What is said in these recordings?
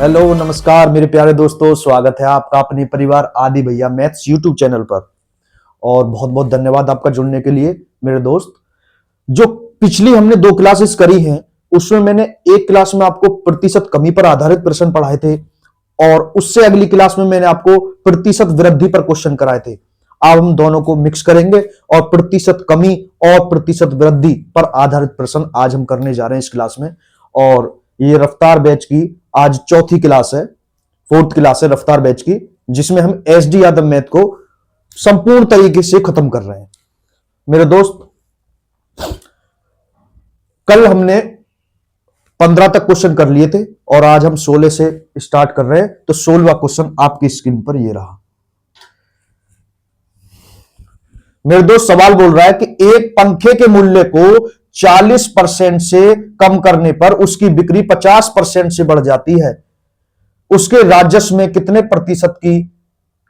Hello नमस्कार मेरे प्यारे दोस्तों, स्वागत है आपका अपने परिवार आदि भैया मैथ्स यूट्यूब चैनल पर। और बहुत बहुत धन्यवाद आपका जुड़ने के लिए मेरे दोस्त। जो पिछली हमने 2 क्लासेस करी हैं उसमें मैंने एक क्लास में आपको प्रतिशत कमी पर आधारित प्रश्न पढ़ाए थे और उससे अगली क्लास में मैंने आपको प्रतिशत वृद्धि पर क्वेश्चन कराए थे। अब हम दोनों को मिक्स करेंगे और प्रतिशत कमी और प्रतिशत वृद्धि पर आधारित प्रश्न आज हम करने जा रहे हैं इस क्लास में। और ये रफ्तार बैच की आज चौथी क्लास है, 4th क्लास है रफ्तार बैच की, जिसमें हम एसडी यादव मैथ को संपूर्ण तरीके से खत्म कर रहे हैं। मेरे दोस्त, कल हमने 15 तक क्वेश्चन कर लिए थे और आज हम 16 से स्टार्ट कर रहे हैं। तो 16वां क्वेश्चन आपकी स्क्रीन पर ये रहा। मेरे दोस्त, सवाल बोल रहा है कि एक पंखे के मूल्य को 40% से कम करने पर उसकी बिक्री 50% से बढ़ जाती है। उसके राजस्व में कितने प्रतिशत की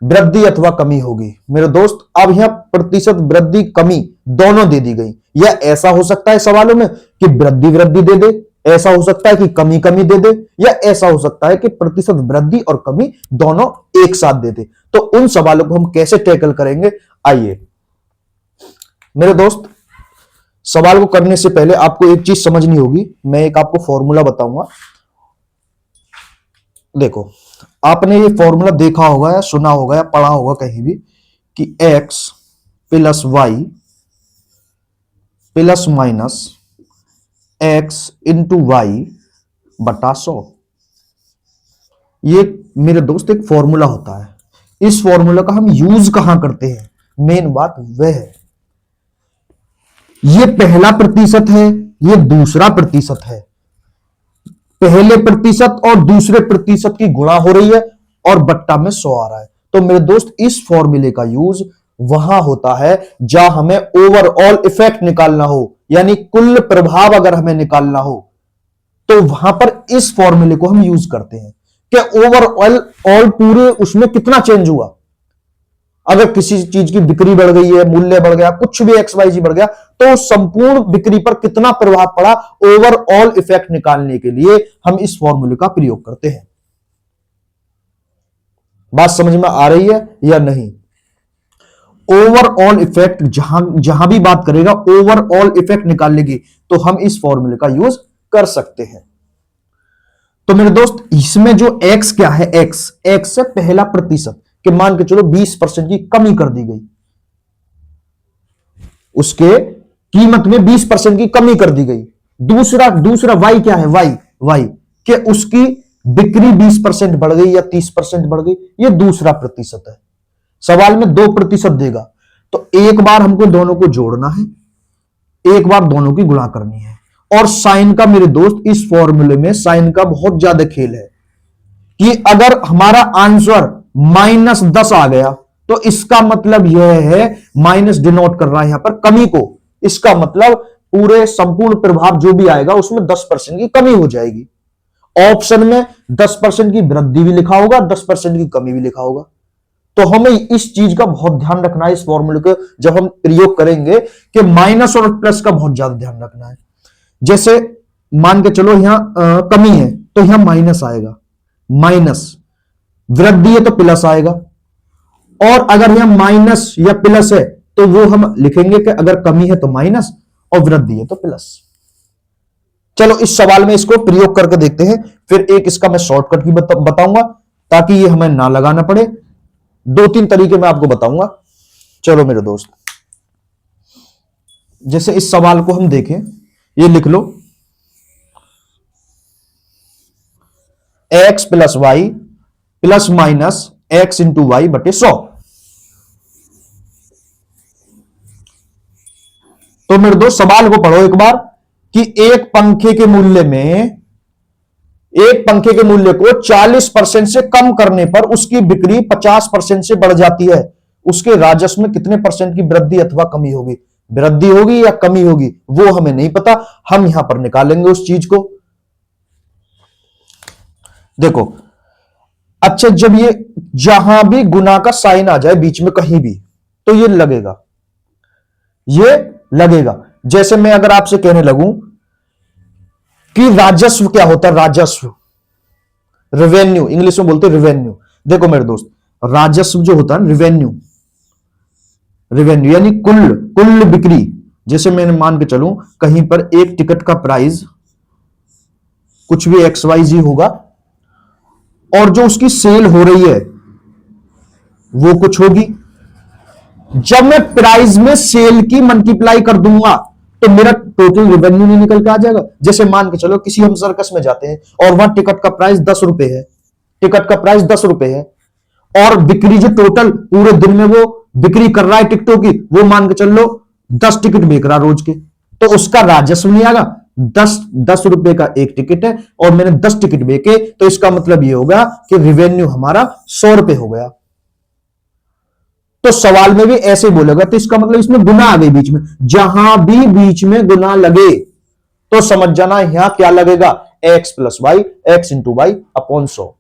वृद्धि अथवा कमी होगी? मेरे दोस्त, अब यहां प्रतिशत वृद्धि कमी दोनों दे दी गई। या ऐसा हो सकता है सवालों में कि वृद्धि वृद्धि दे दे, ऐसा हो सकता है कि कमी कमी दे दे, या ऐसा हो सकता है कि प्रतिशत वृद्धि और कमी दोनों एक साथ दे दे। तो उन सवालों को हम कैसे टैकल करेंगे, आइए। मेरे दोस्त, सवाल को करने से पहले आपको एक चीज समझनी होगी। मैं एक आपको फॉर्मूला बताऊंगा। देखो, आपने ये फॉर्मूला देखा होगा या सुना होगा या पढ़ा होगा कहीं भी कि x plus y plus minus x into y बटा 100। ये मेरे दोस्त एक फॉर्मूला होता है। इस फॉर्मूला का हम यूज कहां करते हैं, मेन बात वह है। ये पहला प्रतिशत है, ये दूसरा प्रतिशत है। पहले प्रतिशत और दूसरे प्रतिशत की गुणा हो रही है और बट्टा में 100 आ रहा है। तो मेरे दोस्त, इस फॉर्मूले का यूज वहां होता है जहां हमें ओवरऑल इफेक्ट निकालना हो, यानी कुल प्रभाव अगर हमें निकालना हो तो वहां पर इस फॉर्मूले को हम यूज करते हैं कि ओवरऑल पूरे उसमें कितना चेंज हुआ। अगर किसी चीज की बिक्री बढ़ गई है, मूल्य बढ़ गया, कुछ भी XYZ बढ़ गया, तो संपूर्ण बिक्री पर कितना प्रभाव पड़ा, ओवरऑल इफेक्ट निकालने के लिए हम इस फॉर्मूले का प्रयोग करते हैं। बात समझ में आ रही है या नहीं? ओवरऑल इफेक्ट जहां भी बात करेगा ओवरऑल इफेक्ट निकालने की, तो हम इस फॉर्मूले का यूज कर सकते हैं। तो मेरे दोस्त, इसमें जो x क्या है, x से पहला प्रतिशत कि मान के चलो 20% की कमी कर दी गई, उसके कीमत में 20% की कमी कर दी गई। दूसरा y क्या है, y कि उसकी बिक्री 20% बढ़ गई या 30% बढ़ गई, ये दूसरा प्रतिशत है। सवाल में 2% देगा, तो एक बार हमको दोनों को जोड़ना है, एक बार दोनों की गुणा करनी है। और साइन का मेरे दोस्त, इस फॉर्मूले में साइन का बहुत ज्यादा खेल है कि अगर हमारा आंसर -10 आ गया तो इसका मतलब यह है, माइनस डिनोट कर रहा है यहां पर कमी को, इसका मतलब पूरे संपूर्ण प्रभाव जो भी आएगा उसमें 10% की कमी हो जाएगी। ऑप्शन में 10% की वृद्धि भी लिखा होगा, 10% की कमी भी लिखा होगा। तो हमें इस चीज का बहुत ध्यान रखना है, इस फॉर्मूले को जब हम प्रयोग करेंगे कि माइनस और प्लस का बहुत ज्यादा ध्यान रखना है। जैसे मान के चलो यहां कमी है तो यहां माइनस आएगा, माइनस, वृद्धि है तो प्लस आएगा। और अगर यहां माइनस या प्लस है तो वो हम लिखेंगे कि अगर कमी है तो माइनस और वृद्धि है तो प्लस। चलो इस सवाल में इसको प्रयोग करके देखते हैं, फिर एक इसका मैं शॉर्टकट भी बताऊंगा ताकि ये हमें ना लगाना पड़े। 2-3 तरीके मैं आपको बताऊंगा। चलो मेरे दोस्त, जैसे इस सवाल को हम देखें, ये लिख लो x plus y plus minus x into y बटे 100। तो मेरे दोस्त, सवाल को पढ़ो एक बार कि एक पंखे के मूल्य को 40% से कम करने पर उसकी बिक्री 50% से बढ़ जाती है। उसके राजस्व में कितने परसेंट की वृद्धि अथवा कमी होगी? वृद्धि होगी या कमी होगी वो हमें नहीं पता, हम यहां पर निकालेंगे उस चीज को। देखो, अच्छा, जब ये जहां भी गुना का साइन आ जाए बीच में कहीं भी, तो ये लगेगा। जैसे मैं अगर आपसे कहने लगूं कि राजस्व क्या होता है, रेवेन्यू इंग्लिश में बोलते हैं रेवेन्यू। देखो मेरे दोस्त, राजस्व जो होता है रेवेन्यू, रेवेन्यू यानी कुल कुल बिक्री। जैसे मैंने मान के चलूं कहीं पर एक टिकट का प्राइस कुछ भी XYZ होगा और जो उसकी सेल हो रही है वो कुछ होगी। जब मैं प्राइस में सेल की मल्टीप्लाई कर दूंगा तो मेरा टोटल रेवेन्यू नहीं निकल के आ जाएगा। जैसे मान के चलो किसी हम सर्कस में जाते हैं और वहां टिकट का प्राइस 10 रुपए है, टिकट का प्राइस 10 रुपए है और बिक्री जो टोटल पूरे दिन में वो बिक्री कर रहा है टिकटों की, वो मान के चल लो 10 टिकट बेच रहा रोज के, तो उसका राजस्व नहीं आएगा। 10 रुपए का एक टिकट है और मैंने 10 टिकट बेचे, तो इसका मतलब ये होगा कि रेवेन्यू हमारा 100 रुपए हो गया। तो सवाल में भी ऐसे बोलेगा, तो इसका मतलब इसमें गुना आ गई बीच में। जहां भी बीच में गुना लगे तो समझ जाना यहां क्या लगेगा, x plus y, x into y upon 100।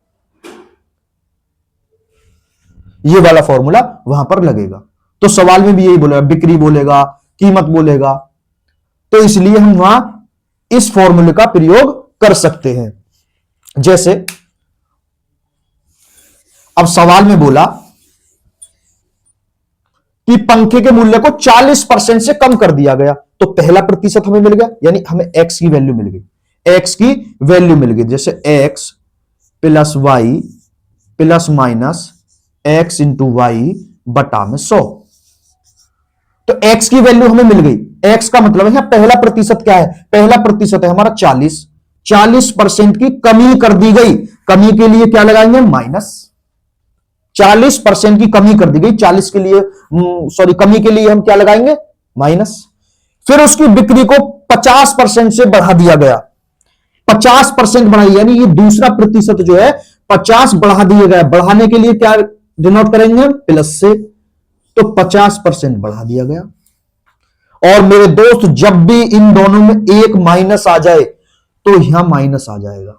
ये वाला फॉर्मूला वहां पर लगेगा। तो सवाल में भी यही बोलेगा, बिक्री बोलेगा, कीमत बोलेगा, तो इसलिए हम वहां इस फॉर्मूले का प्रयोग कर सकते हैं। जैसे अब सवाल में बोला कि पंखे के मूल्य को 40% से कम कर दिया गया, तो पहला प्रतिशत हमें मिल गया, यानी हमें x की वैल्यू मिल गई, x की वैल्यू मिल गई। जैसे x plus y plus minus x into y बटा में 100, तो x की वैल्यू हमें मिल गई। x का मतलब है यहां पहला प्रतिशत क्या है, पहला प्रतिशत है हमारा 40, 40% की कमी कर दी गई। कमी के लिए क्या लगाएंगे, माइनस। 40% की कमी कर दी गई, 40 के लिए सॉरी कमी के लिए हम क्या लगाएंगे, माइनस। फिर उसकी बिक्री को 50% से बढ़ा दिया गया, 50% बढ़ाई, यानी ये दूसरा प्रतिशत जो है 50 बढ़ा दिया गया। बढ़ाने के लिए क्या डिनोट करेंगे हम, प्लस से, तो 50% बढ़ा दिया गया। और मेरे दोस्त जब भी इन दोनों में एक माइनस आ जाए तो यहां माइनस आ जाएगा।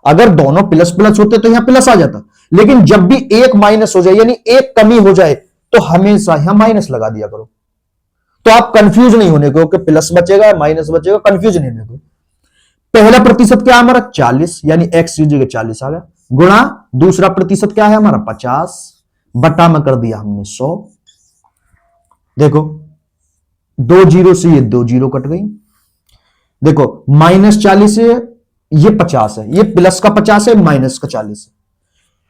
अगर दोनों प्लस प्लस होते तो यहां प्लस आ जाता, लेकिन जब भी एक माइनस हो जाए यानी एक कमी हो जाए तो हमेशा यहां माइनस लगा दिया करो, तो आप कंफ्यूज नहीं होने को कि प्लस बचेगा माइनस बचेगा, कंफ्यूज नहीं होने को। पहला प्रतिशत क्या है हमारा 40, यानी x की जगह 40 आ गया, गुणा दूसरा प्रतिशत क्या है हमारा 50, बटा में कर दिया हमने 100। देखो 2 जीरो से ये 2 जीरो कट गई। देखो -40 से ये 50 है, ये प्लस का 50 है, माइनस का 40 है।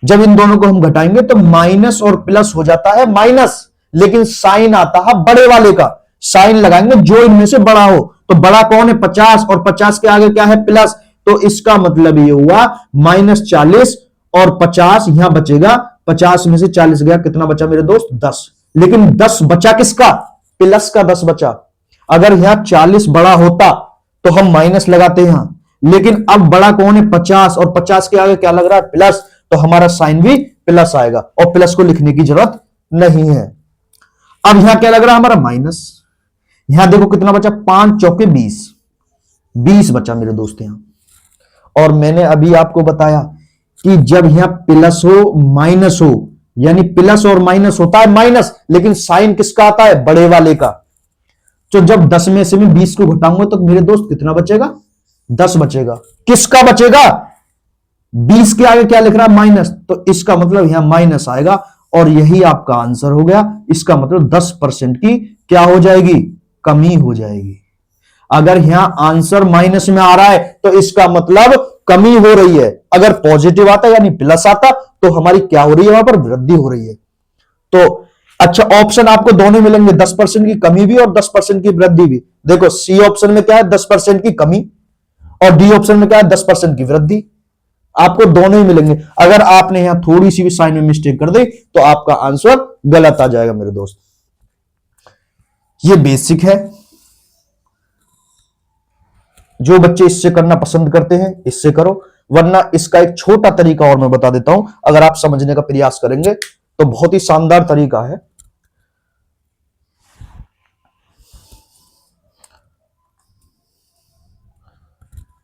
जब इन दोनों को हम घटाएंगे तो माइनस और प्लस हो जाता है माइनस, लेकिन साइन आता है बड़े वाले का, साइन लगाएंगे जो इनमें से बड़ा हो। तो बड़ा कौन है 50, और 50 के आगे क्या है प्लस, तो इसका मतलब ये हुआ -40 और 50 यहां बचेगा, 50 में से 40 गया, कितना बचा मेरे दोस्त 10। लेकिन 10 बचा किसका, प्लस का 10 बचा। अगर यहां 40 बड़ा होता तो हम माइनस लगाते यहां, लेकिन अब बड़ा कौन है 50, और 50 के आगे क्या लग रहा है प्लस, तो हमारा साइन भी प्लस आएगा और प्लस को लिखने की जरूरत नहीं है। अब यहां क्या लग रहा है हमारा माइनस। यहां देखो कितना बचा, 5 चौके 20, 20 बचा मेरे दोस्त यहां। और मैंने अभी आपको बताया कि जब यहां प्लस हो माइनस हो, यानी प्लस और माइनस होता है माइनस, लेकिन साइन किसका आता है, बड़े वाले का। तो जब 10 में से मैं 20 को घटाऊंगा तो मेरे दोस्त कितना बचेगा, 10 बचेगा। किसका बचेगा, 20 के आगे क्या लिख रहा है माइनस, तो इसका मतलब यहां माइनस आएगा और यही आपका आंसर हो गया। इसका मतलब 10% की क्या हो जाएगी, कमी हो जाएगी। अगर यहां आंसर माइनस में आ रहा है तो इसका मतलब कमी हो रही है, अगर पॉजिटिव आता यानी प्लस आता तो हमारी क्या हो रही है, वहां पर वृद्धि हो रही है। तो अच्छा ऑप्शन आपको दोनों मिलेंगे, 10% की कमी भी और 10% की वृद्धि भी। देखो सी ऑप्शन में क्या है 10% की कमी, और डी ऑप्शन में क्या है 10% की वृद्धि। आपको दोनों ही मिलेंगे। अगर आपने यहां थोड़ी सी भी साइन में मिस्टेक कर दी तो आपका आंसर गलत आ जाएगा मेरे दोस्त। ये बेसिक है, जो बच्चे इससे करना पसंद करते हैं इससे करो, वरना इसका एक छोटा तरीका और मैं बता देता हूं, अगर आप समझने का प्रयास करेंगे तो बहुत ही शानदार तरीका है।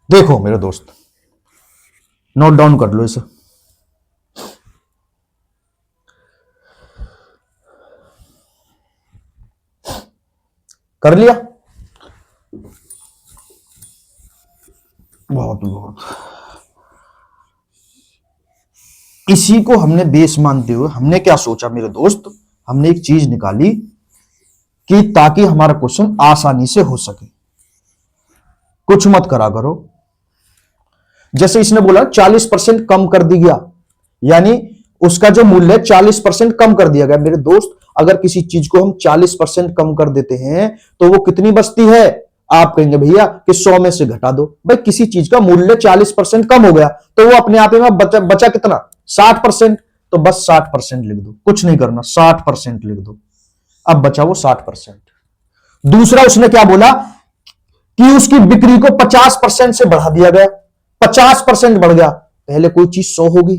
देखो मेरे दोस्त, नोट डाउन कर लो इसे। कर लिया, बहुत बहुत। इसी को हमने बेस मानते हुए हमने क्या सोचा मेरे दोस्त, हमने एक चीज निकाली कि ताकि हमारा क्वेश्चन आसानी से हो सके। कुछ मत करा करो। जैसे इसने बोला 40% कम कर दिया, यानी उसका जो मूल्य है 40% कम कर दिया गया। मेरे दोस्त अगर किसी चीज को हम 40% कम कर देते हैं तो वो कितनी बचती है? आप कहेंगे भैया कि 100 में से घटा दो। भाई किसी चीज का मूल्य 40% कम हो गया तो वो अपने आप में बचा कितना? 60%। तो बस 60% लिख दो, कुछ नहीं करना, 60% लिख दो। अब बचा वो 60%। दूसरा उसने क्या बोला कि उसकी बिक्री को 50% से बढ़ा दिया गया, 50% बढ़ गया। पहले कोई चीज 100 होगी,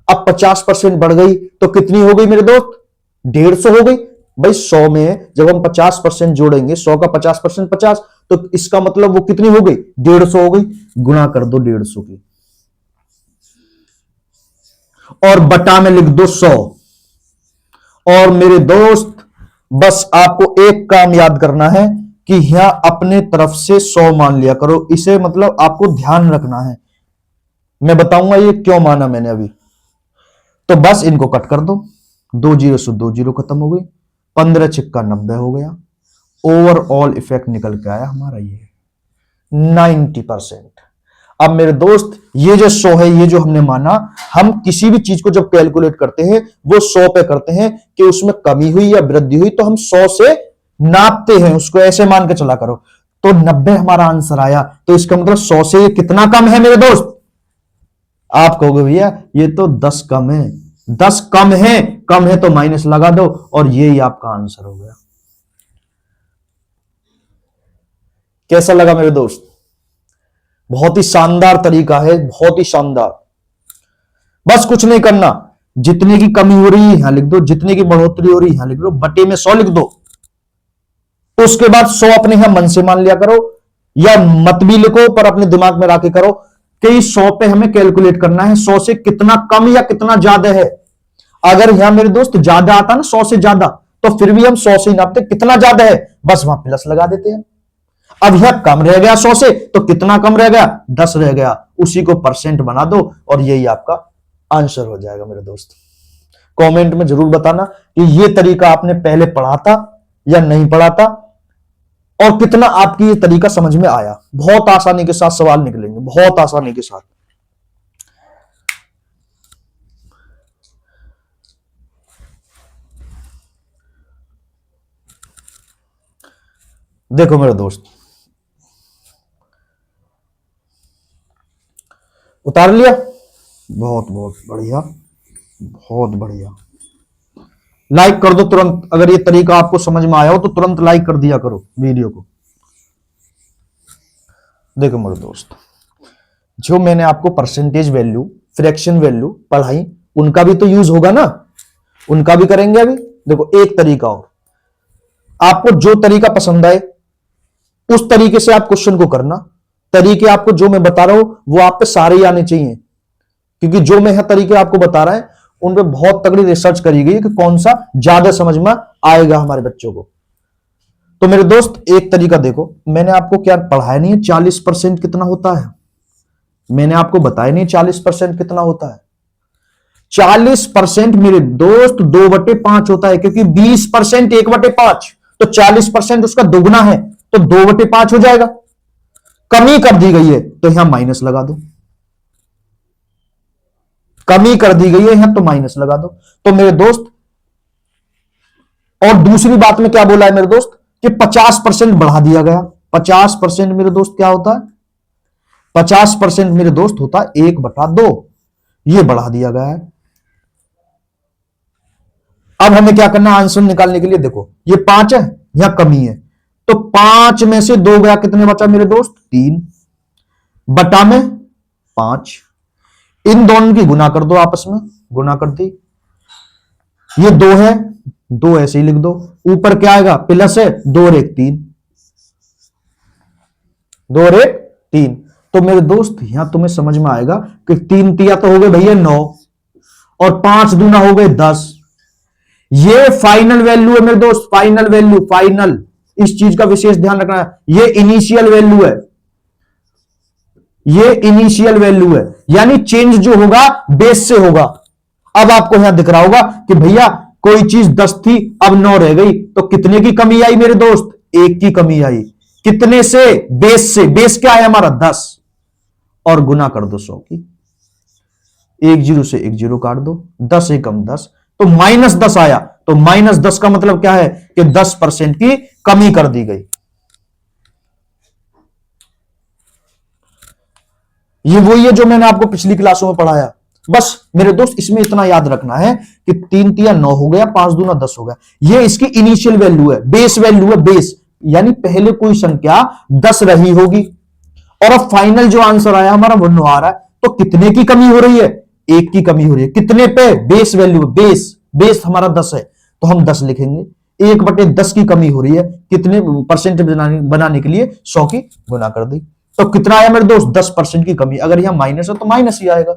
अब 50% बढ़ गई तो कितनी हो गई मेरे दोस्त? 150 हो गई। भाई 100 में जब हम 50% जोड़ेंगे, 100 का 50% 50, तो इसका मतलब वो कितनी हो गई? 150 हो गई। गुणा कर दो 150 की और बटा में लिख दो 100। और मेरे दोस्त बस आपको एक काम याद करना है कि यहां अपने तरफ से 100 मान लिया करो। इसे मतलब आपको ध्यान रखना है, मैं बताऊंगा ये क्यों माना मैंने अभी। तो बस इनको कट कर दो, 2 जीरो से 2 जीरो खत्म हो गई, 15 छिक्का 90 हो गया। ओवरऑल इफेक्ट निकल के आया हमारा ये 90%। अब मेरे दोस्त ये जो 100 है, ये जो हमने माना, हम किसी भी चीज को जब कैलकुलेट करते हैं वो 100 पे करते हैं कि उसमें कमी हुई या वृद्धि हुई, तो हम 100 से नापते हैं उसको, ऐसे मान के चला करो। तो 90 हमारा आंसर आया, तो इसका मतलब 100 से ये कितना कम है मेरे दोस्त? आप कहोगे भैया ये तो 10 कम है। 10 कम है, कम है तो माइनस लगा दो और ये ही आपका आंसर हो गया। कैसा लगा मेरे दोस्त? बहुत ही शानदार तरीका है, बहुत ही शानदार। बस कुछ नहीं करना, जितने की कमी हो रही है यहां लिख दो, जितने की बढ़ोतरी हो रही है यहां लिख दो, बटे में 100 लिख दो। उसके बाद 100 अपने यहां मन से मान लिया करो, या मत भी लिखो पर अपने दिमाग में रखे करो कि 100 पे हमें कैलकुलेट करना है 100 से कितना कम या कितना ज्यादा है। अगर यहां मेरे दोस्त ज्यादा आता ना 100 से ज्यादा, तो फिर भी हम 100 से ही नापते, कितना ज्यादा है बस वहां प्लस लगा देते हैं। अब यह कम रह गया 100 से, तो कितना कम रह गया? 10 रह गया, उसी को परसेंट बना दो और यही आपका आंसर हो जाएगा मेरे दोस्त। कमेंट में जरूर बताना कि यह तरीका आपने पहले पढ़ा था या नहीं पढ़ा था, और कितना आपकी ये तरीका समझ में आया। बहुत आसानी के साथ सवाल निकलेंगे, बहुत आसानी के साथ। देखो मेरे दोस्त, उतार लिया, बहुत बहुत बढ़िया, बहुत बढ़िया। लाइक कर दो तुरंत, अगर ये तरीका आपको समझ में आया हो तो तुरंत लाइक कर दिया करो वीडियो को। देखो मेरे दोस्त, जो मैंने आपको परसेंटेज वैल्यू, फ्रैक्शन वैल्यू पढ़ाई, उनका भी तो यूज होगा ना, उनका भी करेंगे अभी। देखो एक तरीका और, आपको जो तरीका पसंद आए उस तरीके से आप क्वेश्चन को करना। तरीके आपको जो मैं बता रहा हूं वो आप पे सारे ही आने चाहिए, क्योंकि जो मैं तरीके आपको बता रहा है उन पे बहुत तगड़ी रिसर्च करी गई कि कौन सा ज्यादा समझ में आएगा हमारे बच्चों को। तो मेरे दोस्त एक तरीका देखो, मैंने आपको क्या पढ़ाया नहीं है 40% कितना होता है, मैंने आपको बताया नहीं 40% कितना होता है। 40% मेरे दोस्त 2/5 होता है, क्योंकि 20% 1/5, तो 40% उसका दोगुना है, तो 2/5 हो जाएगा। कमी कर दी गई है तो यहां माइनस लगा दो, कमी कर दी गई है यहां तो माइनस लगा दो। तो मेरे दोस्त, और दूसरी बात में क्या बोला है मेरे दोस्त कि 50% बढ़ा दिया गया। 50% मेरे दोस्त क्या होता है? 50% मेरे दोस्त होता है 1/2, ये बढ़ा दिया गया है। अब हमें क्या करना है आंसर निकालने के लिए? देखो ये 5 है, यहां कमी है, तो 5 में से 2 गया, कितने बचा मेरे दोस्त? 3 बटा में 5। इन दोनों की गुना कर दो, आपस में गुना कर दी, ये 2 है, 2 ऐसे ही लिख दो। ऊपर क्या आएगा? प्लस है, 2 और 1 3, 2 और 1 3। तो मेरे दोस्त यहां तुम्हें समझ में आएगा कि 3 तिया तो हो गए भैया 9, और 5 दूना हो गए 10। ये फाइनल वैल्यू है मेरे दोस्त, फाइनल वैल्यू, फाइनल। इस चीज का विशेष ध्यान रखना है, ये इनिशियल वैल्यू है, ये इनिशियल वैल्यू है, यानी चेंज जो होगा बेस से होगा। अब आपको यहां दिख रहा होगा कि भैया कोई चीज 10 थी, अब 9 रह गई, तो कितने की कमी आई मेरे दोस्त? 1 की कमी आई। कितने से? बेस से। बेस क्या है हमारा? 10, और गुना कर दो 100 की। 10 से 10 काट दो, 10 एकम 10, तो -10 आया। तो -10 का मतलब क्या है कि 10% की कमी कर दी गई। ये वही है जो मैंने आपको पिछली क्लासों में पढ़ाया। बस मेरे दोस्त इसमें इतना याद रखना है कि 3 तिया 9 हो गया, 5 दूना 10 हो गया। ये इसकी इनिशियल वैल्यू है, बेस वैल्यू है, बेस यानी पहले कोई संख्या 10 रही होगी, और अब फाइनल जो आंसर आया हमारा वो 9 आ रहा है। तो कितने की कमी हो रही है? 1 की कमी हो रही है। कितने पे? बेस वैल्यू, बेस हमारा 10 है, तो हम 10 लिखेंगे। 1/10 की कमी हो रही है, कितने परसेंट बनाने के लिए? 100 की गुना कर दी। तो कितना आया मेरे दोस्त? 10% की कमी। अगर यहां माइनस है तो माइनस ही आएगा।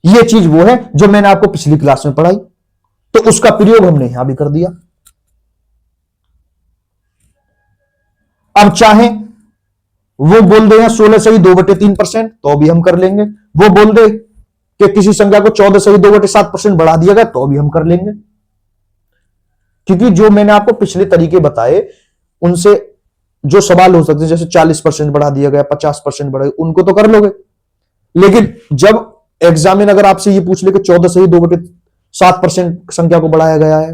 यह चीज वो है जो मैंने आपको पिछली क्लास में पढ़ाई, तो उसका प्रयोग हमने यहां भी कर दिया। अब चाहे वो बोल दे 16 से ही 2/3%, तो भी हम कर लेंगे। वो बोल दे कि किसी संख्या को 14 से ही 2/7% बढ़ा दिया गया, तो भी हम कर लेंगे। क्योंकि जो मैंने आपको पिछले तरीके बताए उनसे जो सवाल हो सकते हैं, जैसे 40% बढ़ा दिया गया, 50% बढ़ा, उनको तो कर लोगे। लेकिन जब एग्जाम में अगर आपसे ये पूछ ले कि 14 से ही 2/7% संख्या को बढ़ाया गया है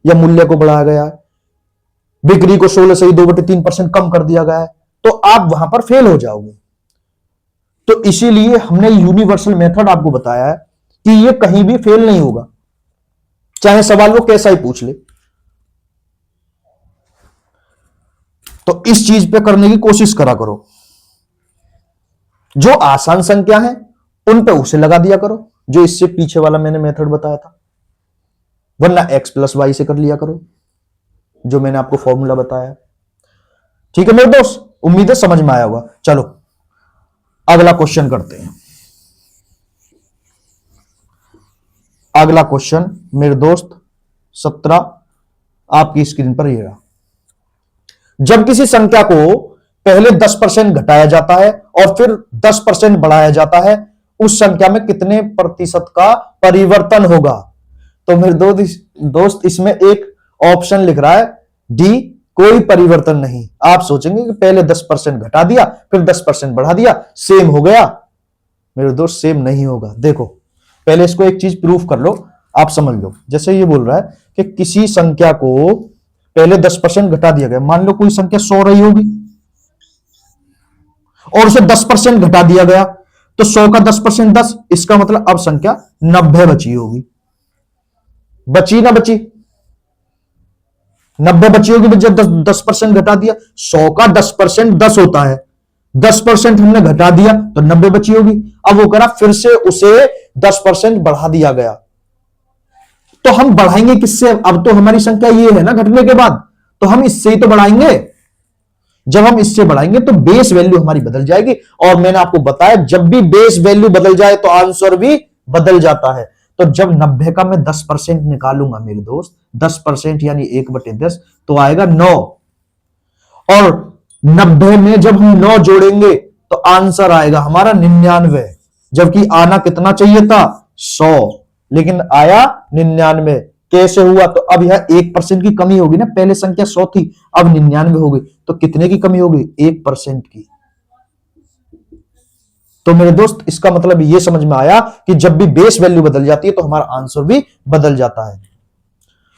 या मूल्य को बढ़ाया गया है, बिक्री को 16 से ही 2/3% कम कर दिया गया है, तो आप वहां पर फेल हो जाओगे। तो इसीलिए हमने यूनिवर्सल मेथड आपको बताया है कि ये कहीं भी फेल नहीं होगा, चाहे सवाल वो कैसा ही पूछ ले। तो इस चीज पे करने की कोशिश करा करो। जो आसान संख्या है उन पे उसे लगा दिया करो, जो इससे पीछे वाला मैंने मेथड बताया था, वरना x+y से कर लिया करो, जो मैंने आपको फॉर्मूला बताया। ठीक है मेरे दोस्त, उम्मीद है समझ में आया होगा। चलो अगला क्वेश्चन करते हैं। अगला क्वेश्चन मेरे दोस्त 17 आपकी स्क्रीन पर ये रहा। जब किसी संख्या को पहले 10% घटाया जाता है और फिर 10% बढ़ाया जाता है, उस संख्या में कितने प्रतिशत का परिवर्तन होगा? तो मेरे दोस्त इसमें एक ऑप्शन लिख रहा है डी, कोई परिवर्तन नहीं। आप सोचेंगे कि पहले 10% घटा दिया फिर 10% बढ़ा दिया, सेम हो गया। मेरे दोस्त सेम नहीं होगा। देखो पहले इसको एक चीज प्रूफ कर लो, आप समझ लो। जैसे ये बोल रहा है कि किसी संख्या को पहले 10% घटा दिया गया, मान लो कोई संख्या 100 रही होगी और उसे 10% घटा दिया गया, तो 100 का 10% 10, इसका मतलब अब संख्या 90 बची होगी। बची ना बची? 90 बची होगी जब 10% घटा दिया। 100 का 10% 10 होता है, 10% हमने घटा दिया तो 90 बची होगी। अब वो करा फिर से उसे 10% बढ़ा दिया गया, तो हम बढ़ाएंगे किससे? अब तो हमारी संख्या ये है ना घटने के बाद, तो हम इससे ही तो बढ़ाएंगे। जब हम इससे बढ़ाएंगे तो बेस वैल्यू हमारी बदल जाएगी, और मैंने आपको बताया जब भी बेस वैल्यू बदल जाए तो आंसर भी बदल जाता है। तो जब 90 का मैं 10% निकालूंगा मेरे दोस्त, 10% यानी 1/10, तो आएगा 9, और 90 में जब हम 9 जोड़ेंगे तो आंसर आएगा हमारा 99, जबकि आना कितना चाहिए था? 100, लेकिन आया 99। कैसे हुआ? तो अब यह 1% की कमी होगी ना, पहले संख्या 100 थी अब 99 हो गई, तो कितने की कमी होगी? 1% की। तो मेरे दोस्त इसका मतलब ये समझ में आया कि जब भी बेस वैल्यू बदल जाती है तो हमारा आंसर भी बदल जाता है।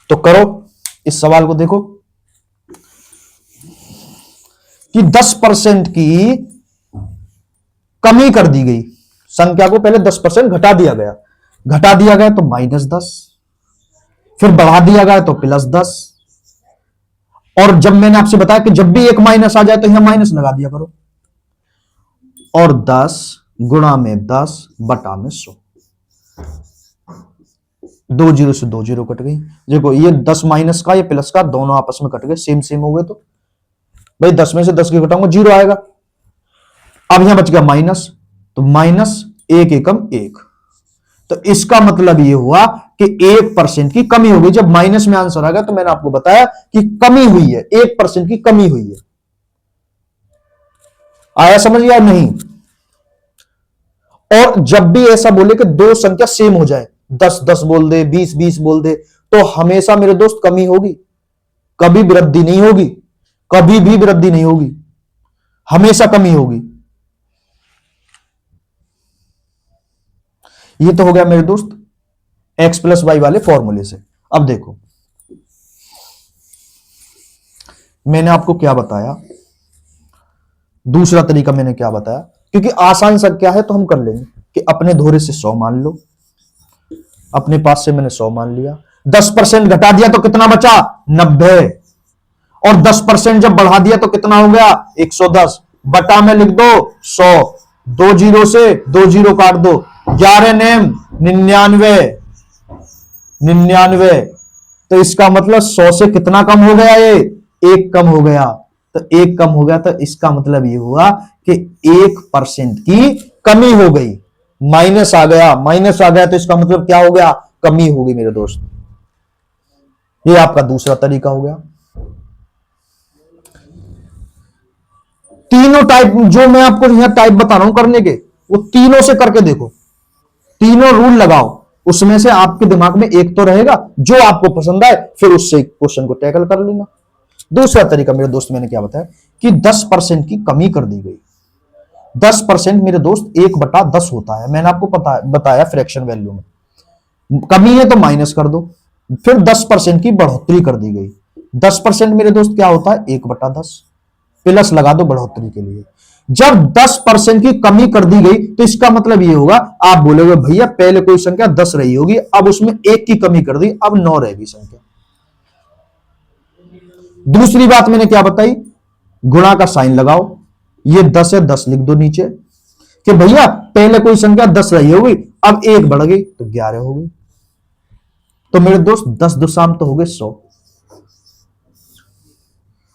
तो करो इस सवाल को, देखो कि 10% की कमी कर दी गई, संख्या को पहले 10% घटा दिया गया, तो -10, फिर बढ़ा दिया गया तो +10, और जब मैंने आपसे बताया कि जब भी एक माइनस आ जाए तो यहां माइनस लगा दिया करो, और 10 गुणा में 10 बटा में 100। 2 0 से 2 0 कट गई। देखो ये 10 माइनस का, ये प्लस का, दोनों आपस में कट गए, सेम हो गए। तो भाई 10 में से 10 की घटाऊंगा 0 आएगा। अब यहां बच गया माइनस, तो -1 एकम 1। तो इसका मतलब ये हुआ कि 1% की कमी हो गई। जब माइनस में आंसर आ गया तो मैंने आपको बताया कि कमी हुई है, 1% की कमी हुई है। आया समझ या नहीं? और जब भी ऐसा बोले कि दो संख्या सेम हो जाए, 10 10 बोल दे, 20 20 बोल दे, तो हमेशा मेरे दोस्त कमी होगी, कभी वृद्धि नहीं होगी, कभी भी वृद्धि नहीं होगी, हमेशा कमी होगी। ये तो हो गया मेरे दोस्त x प्लस वाई वाले फॉर्मूले से। अब देखो मैंने आपको क्या बताया, दूसरा तरीका मैंने क्या बताया, क्योंकि आसान संख्या है तो हम कर लेंगे कि अपने धोरे से 100 मान लो, अपने पास से मैंने 100 मान लिया, 10% घटा दिया तो कितना बचा 90, और 10% जब बढ़ा दिया तो कितना हो गया 110, बटा में लिख दो 100, 2 जीरो से 2 जीरो काट दो, 11 नेम 99, 99। तो इसका मतलब 100 से कितना कम हो गया, ये 1 कम हो गया, तो 1 कम हो गया, तो इसका मतलब ये हुआ कि 1% की कमी हो गई, माइनस आ गया, माइनस आ गया, तो इसका मतलब क्या हो गया, कमी होगी मेरे दोस्त। ये आपका दूसरा तरीका हो गया। तीनों टाइप जो मैं आपको यहां टाइप बता रहा हूं करने के, वो तीनों से करके देखो, तीनों रूल लगाओ, उसमें से आपके दिमाग में एक तो रहेगा, जो आपको पसंद आए फिर उससे क्वेश्चन को टैकल कर लेना। दूसरा तरीका मेरे दोस्त मैंने क्या बताया कि 10% की कमी कर दी गई। 10% मेरे दोस्त 1/10 होता है, मैंने आपको बताया फ्रैक्शन वैल्यू में, कमी है तो माइनस कर दो, फिर 10% की बढ़ोतरी कर दी गई। 10% मेरे दोस्त क्या होता है 1/10, प्लस लगा दो बढ़ोतरी के लिए। जब 10% की कमी कर दी गई तो इसका मतलब ये होगा, आप बोलोगे भैया पहले कोई संख्या 10 रही होगी, अब उसमें 1 की कमी कर दी, अब 9 रहेगी संख्या। दूसरी बात मैंने क्या बताई, गुणा का साइन लगाओ, ये 10 है 10 लिख दो नीचे, कि भैया पहले कोई संख्या 10 रही होगी, अब 1 बढ़ गई तो 11 हो गई। तो मेरे दोस्त 10 दुशाम तो हो गए 100,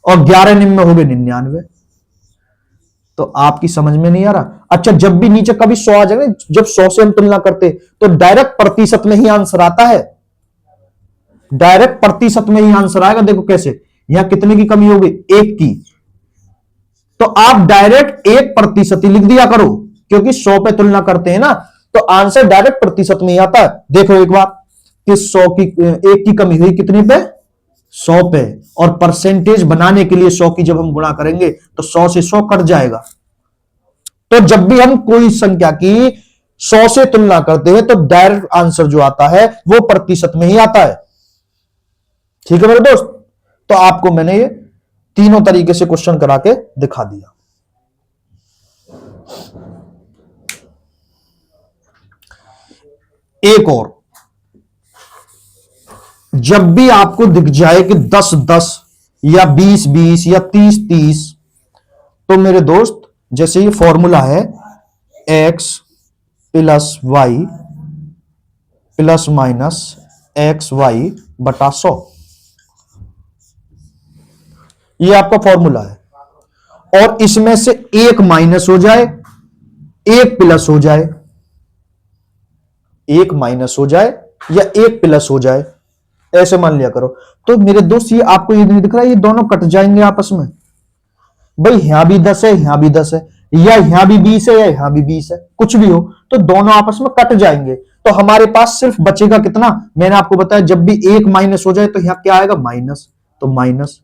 और 11 निम्न हो गए 99। तो आपकी समझ में नहीं आ रहा। अच्छा, जब भी नीचे कभी 100 आ जाएगा, जब 100 से हम तुलना करते तो डायरेक्ट प्रतिशत में ही आंसर आता है, डायरेक्ट प्रतिशत में ही आंसर आएगा। देखो कैसे, यहां कितने की कमी हो गई 1 की, तो आप डायरेक्ट 1% ही लिख दिया करो, क्योंकि 100 पे तुलना करते हैं ना, तो आंसर डायरेक्ट प्रतिशत में ही आता है। देखो एक बार कि 100 की 1 की कमी हुई कितनी पे 100 पे, और परसेंटेज बनाने के लिए 100 की जब हम गुणा करेंगे तो 100 से 100 कट जाएगा। तो जब भी हम कोई संख्या की 100 से तुलना करते हैं तो डायरेक्ट आंसर जो आता है वो प्रतिशत में ही आता है। ठीक है मेरे दोस्त, तो आपको मैंने ये तीनों तरीके से क्वेश्चन करा के दिखा दिया। एक और, जब भी आपको दिख जाए कि 10 10 या 20 20 या 30 30, तो मेरे दोस्त जैसे ये फॉर्मूला है x plus y plus minus x y बटा 100, ये आपका फॉर्मूला है। और इसमें से एक माइनस हो जाए, एक प्लस हो जाए, एक माइनस हो जाए या एक प्लस हो जाए, ऐसे मान लिया करो। तो मेरे दोस्त ये आपको ये नहीं दिख रहा है, ये दोनों कट जाएंगे आपस में। भाई यहां भी 10 है, यहां भी 10 है, या यहां भी 20 है, या यहां भी 20 है, कुछ भी हो, तो दोनों आपस में कट जाएंगे। तो हमारे पास सिर्फ बचेगा कितना, मैंने आपको बताया जब भी एक माइनस हो जाए तो यहां क्या आएगा माइनस, तो माइनस,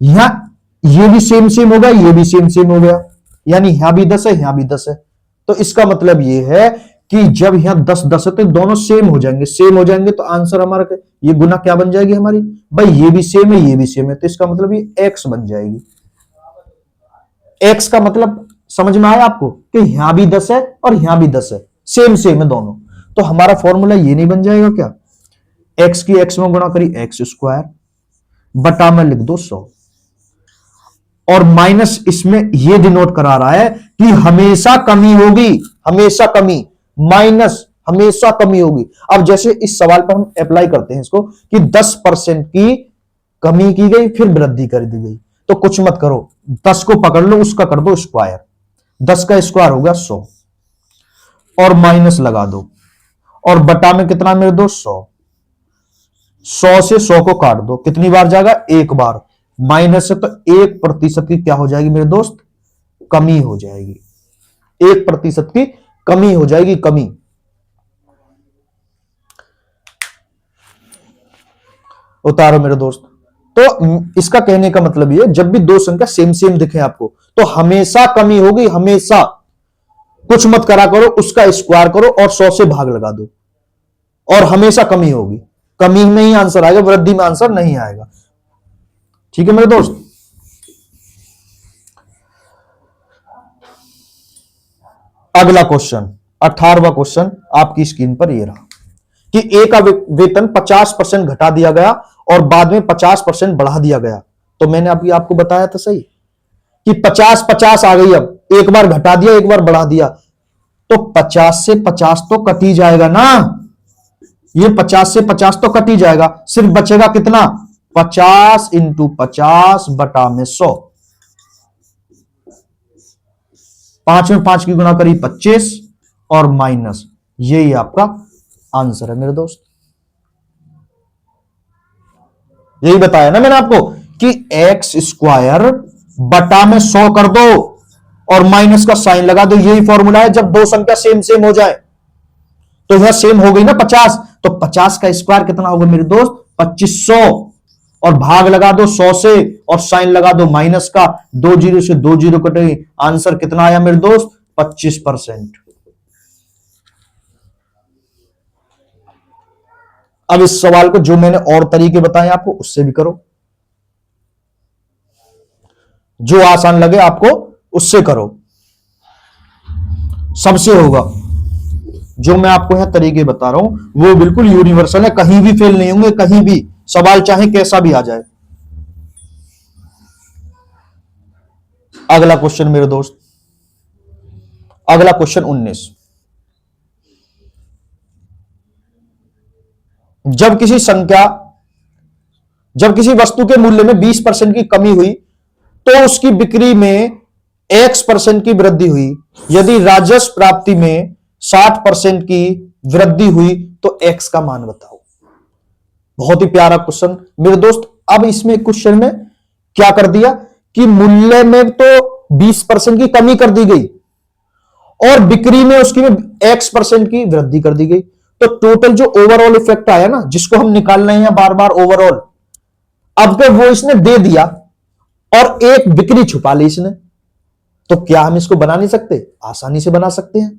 यहां ये भी सेम सेम हो गया, ये भी सेम सेम हो गया, यानी यहां भी 10 है, यहां भी 10 है। तो इसका मतलब ये है कि जब यहां 10 10 है तो दोनों सेम हो जाएंगे, सेम हो जाएंगे तो आंसर हमारा ये गुना क्या बन जाएगी हमारी, भाई ये भी सेम है, ये भी सेम है, तो इसका मतलब ये एक्स बन जाएगी। एक्स का मतलब समझ में आया आपको कि यहां भी 10 है और यहां भी 10 है, सेम सेम है दोनों। तो हमारा फॉर्मूला ये नहीं बन जाएगा क्या, एक्स की एक्स में गुणा करी एक्स स्क्वायर बटा में लिख दो 100, और माइनस इसमें ये डिनोट करा रहा है कि हमेशा कमी होगी, हमेशा कमी, माइनस हमेशा कमी होगी। अब जैसे इस सवाल पर हम अप्लाई करते हैं इसको कि 10% की कमी की गई फिर वृद्धि कर दी गई, तो कुछ मत करो, 10 को पकड़ लो, उसका कर दो स्क्वायर, 10 का स्क्वायर हो गया 100, और माइनस लगा दो, और बटा में कितना मेरे दोस्त 100, 100 से 100 को काट दो, कितनी बार जाएगा एक बार, माइनस से तो 1% की क्या हो जाएगी मेरे दोस्त, कमी हो जाएगी, 1% की कमी हो जाएगी, कमी। उतारो मेरे दोस्त। तो इसका कहने का मतलब ये, जब भी दो संख्या सेम सेम दिखे आपको तो हमेशा कमी होगी, हमेशा। कुछ मत करा करो, उसका स्क्वायर करो और 100 से भाग लगा दो और हमेशा कमी होगी। कमी में ही आंसर आएगा, वृद्धि में आंसर नहीं आएगा। ठीक है मेरे दोस्त। अगला क्वेश्चन, 18वां क्वेश्चन आपकी स्क्रीन पर ये रहा कि ए का वेतन 50% घटा दिया गया और बाद में 50% बढ़ा दिया गया। तो मैंने अभी आपको बताया था सही कि 50-50 आ गई, अब एक बार घटा दिया एक बार बढ़ा दिया, तो 50 से 50 तो कट ही जाएगा ना। ये 50 से 50 तो कट ही जाएगा, सिर्फ बचेगा कितना, 50 इंटू 50 बटा में 100। 5 में 5 की गुणा करी 25 और माइनस, यही आपका आंसर है मेरे दोस्त। यही बताया ना मैंने आपको कि एक्स स्क्वायर बटा में 100 कर दो और माइनस का साइन लगा दो। यही फॉर्मूला है, जब दो संख्या सेम सेम हो जाए। तो यह सेम हो गई ना 50, तो 50 का स्क्वायर कितना होगा मेरे दोस्त, 2500 और भाग लगा दो 100 से और साइन लगा दो माइनस का, 2 जीरो से 2 जीरो कटेगी, आंसर कितना आया मेरे दोस्त, 25%। अब इस सवाल को जो मैंने और तरीके बताए आपको उससे भी करो, जो आसान लगे आपको उससे करो, सबसे होगा। जो मैं आपको यहां तरीके बता रहा हूं वो बिल्कुल यूनिवर्सल है, कहीं भी फेल नहीं होंगे, कहीं भी, सवाल चाहे कैसा भी आ जाए। अगला क्वेश्चन मेरे दोस्त, अगला क्वेश्चन 19। जब किसी वस्तु के मूल्य में 20% की कमी हुई तो उसकी बिक्री में X% की वृद्धि हुई। यदि राजस्व प्राप्ति में 60% की वृद्धि हुई तो X का मान बताओ। बहुत ही प्यारा क्वेश्चन मेरे दोस्त। अब इसमें क्वेश्चन में क्या कर दिया कि मूल्य में तो 20% की कमी कर दी गई और बिक्री में उसकी X% की वृद्धि कर दी गई। तो टोटल जो ओवरऑल इफेक्ट आया ना, जिसको हम निकाल रहे हैं बार बार ओवरऑल, अब तो वो इसने दे दिया और एक बिक्री छुपा ली इसने। तो क्या हम इसको बना नहीं सकते? आसानी से बना सकते हैं,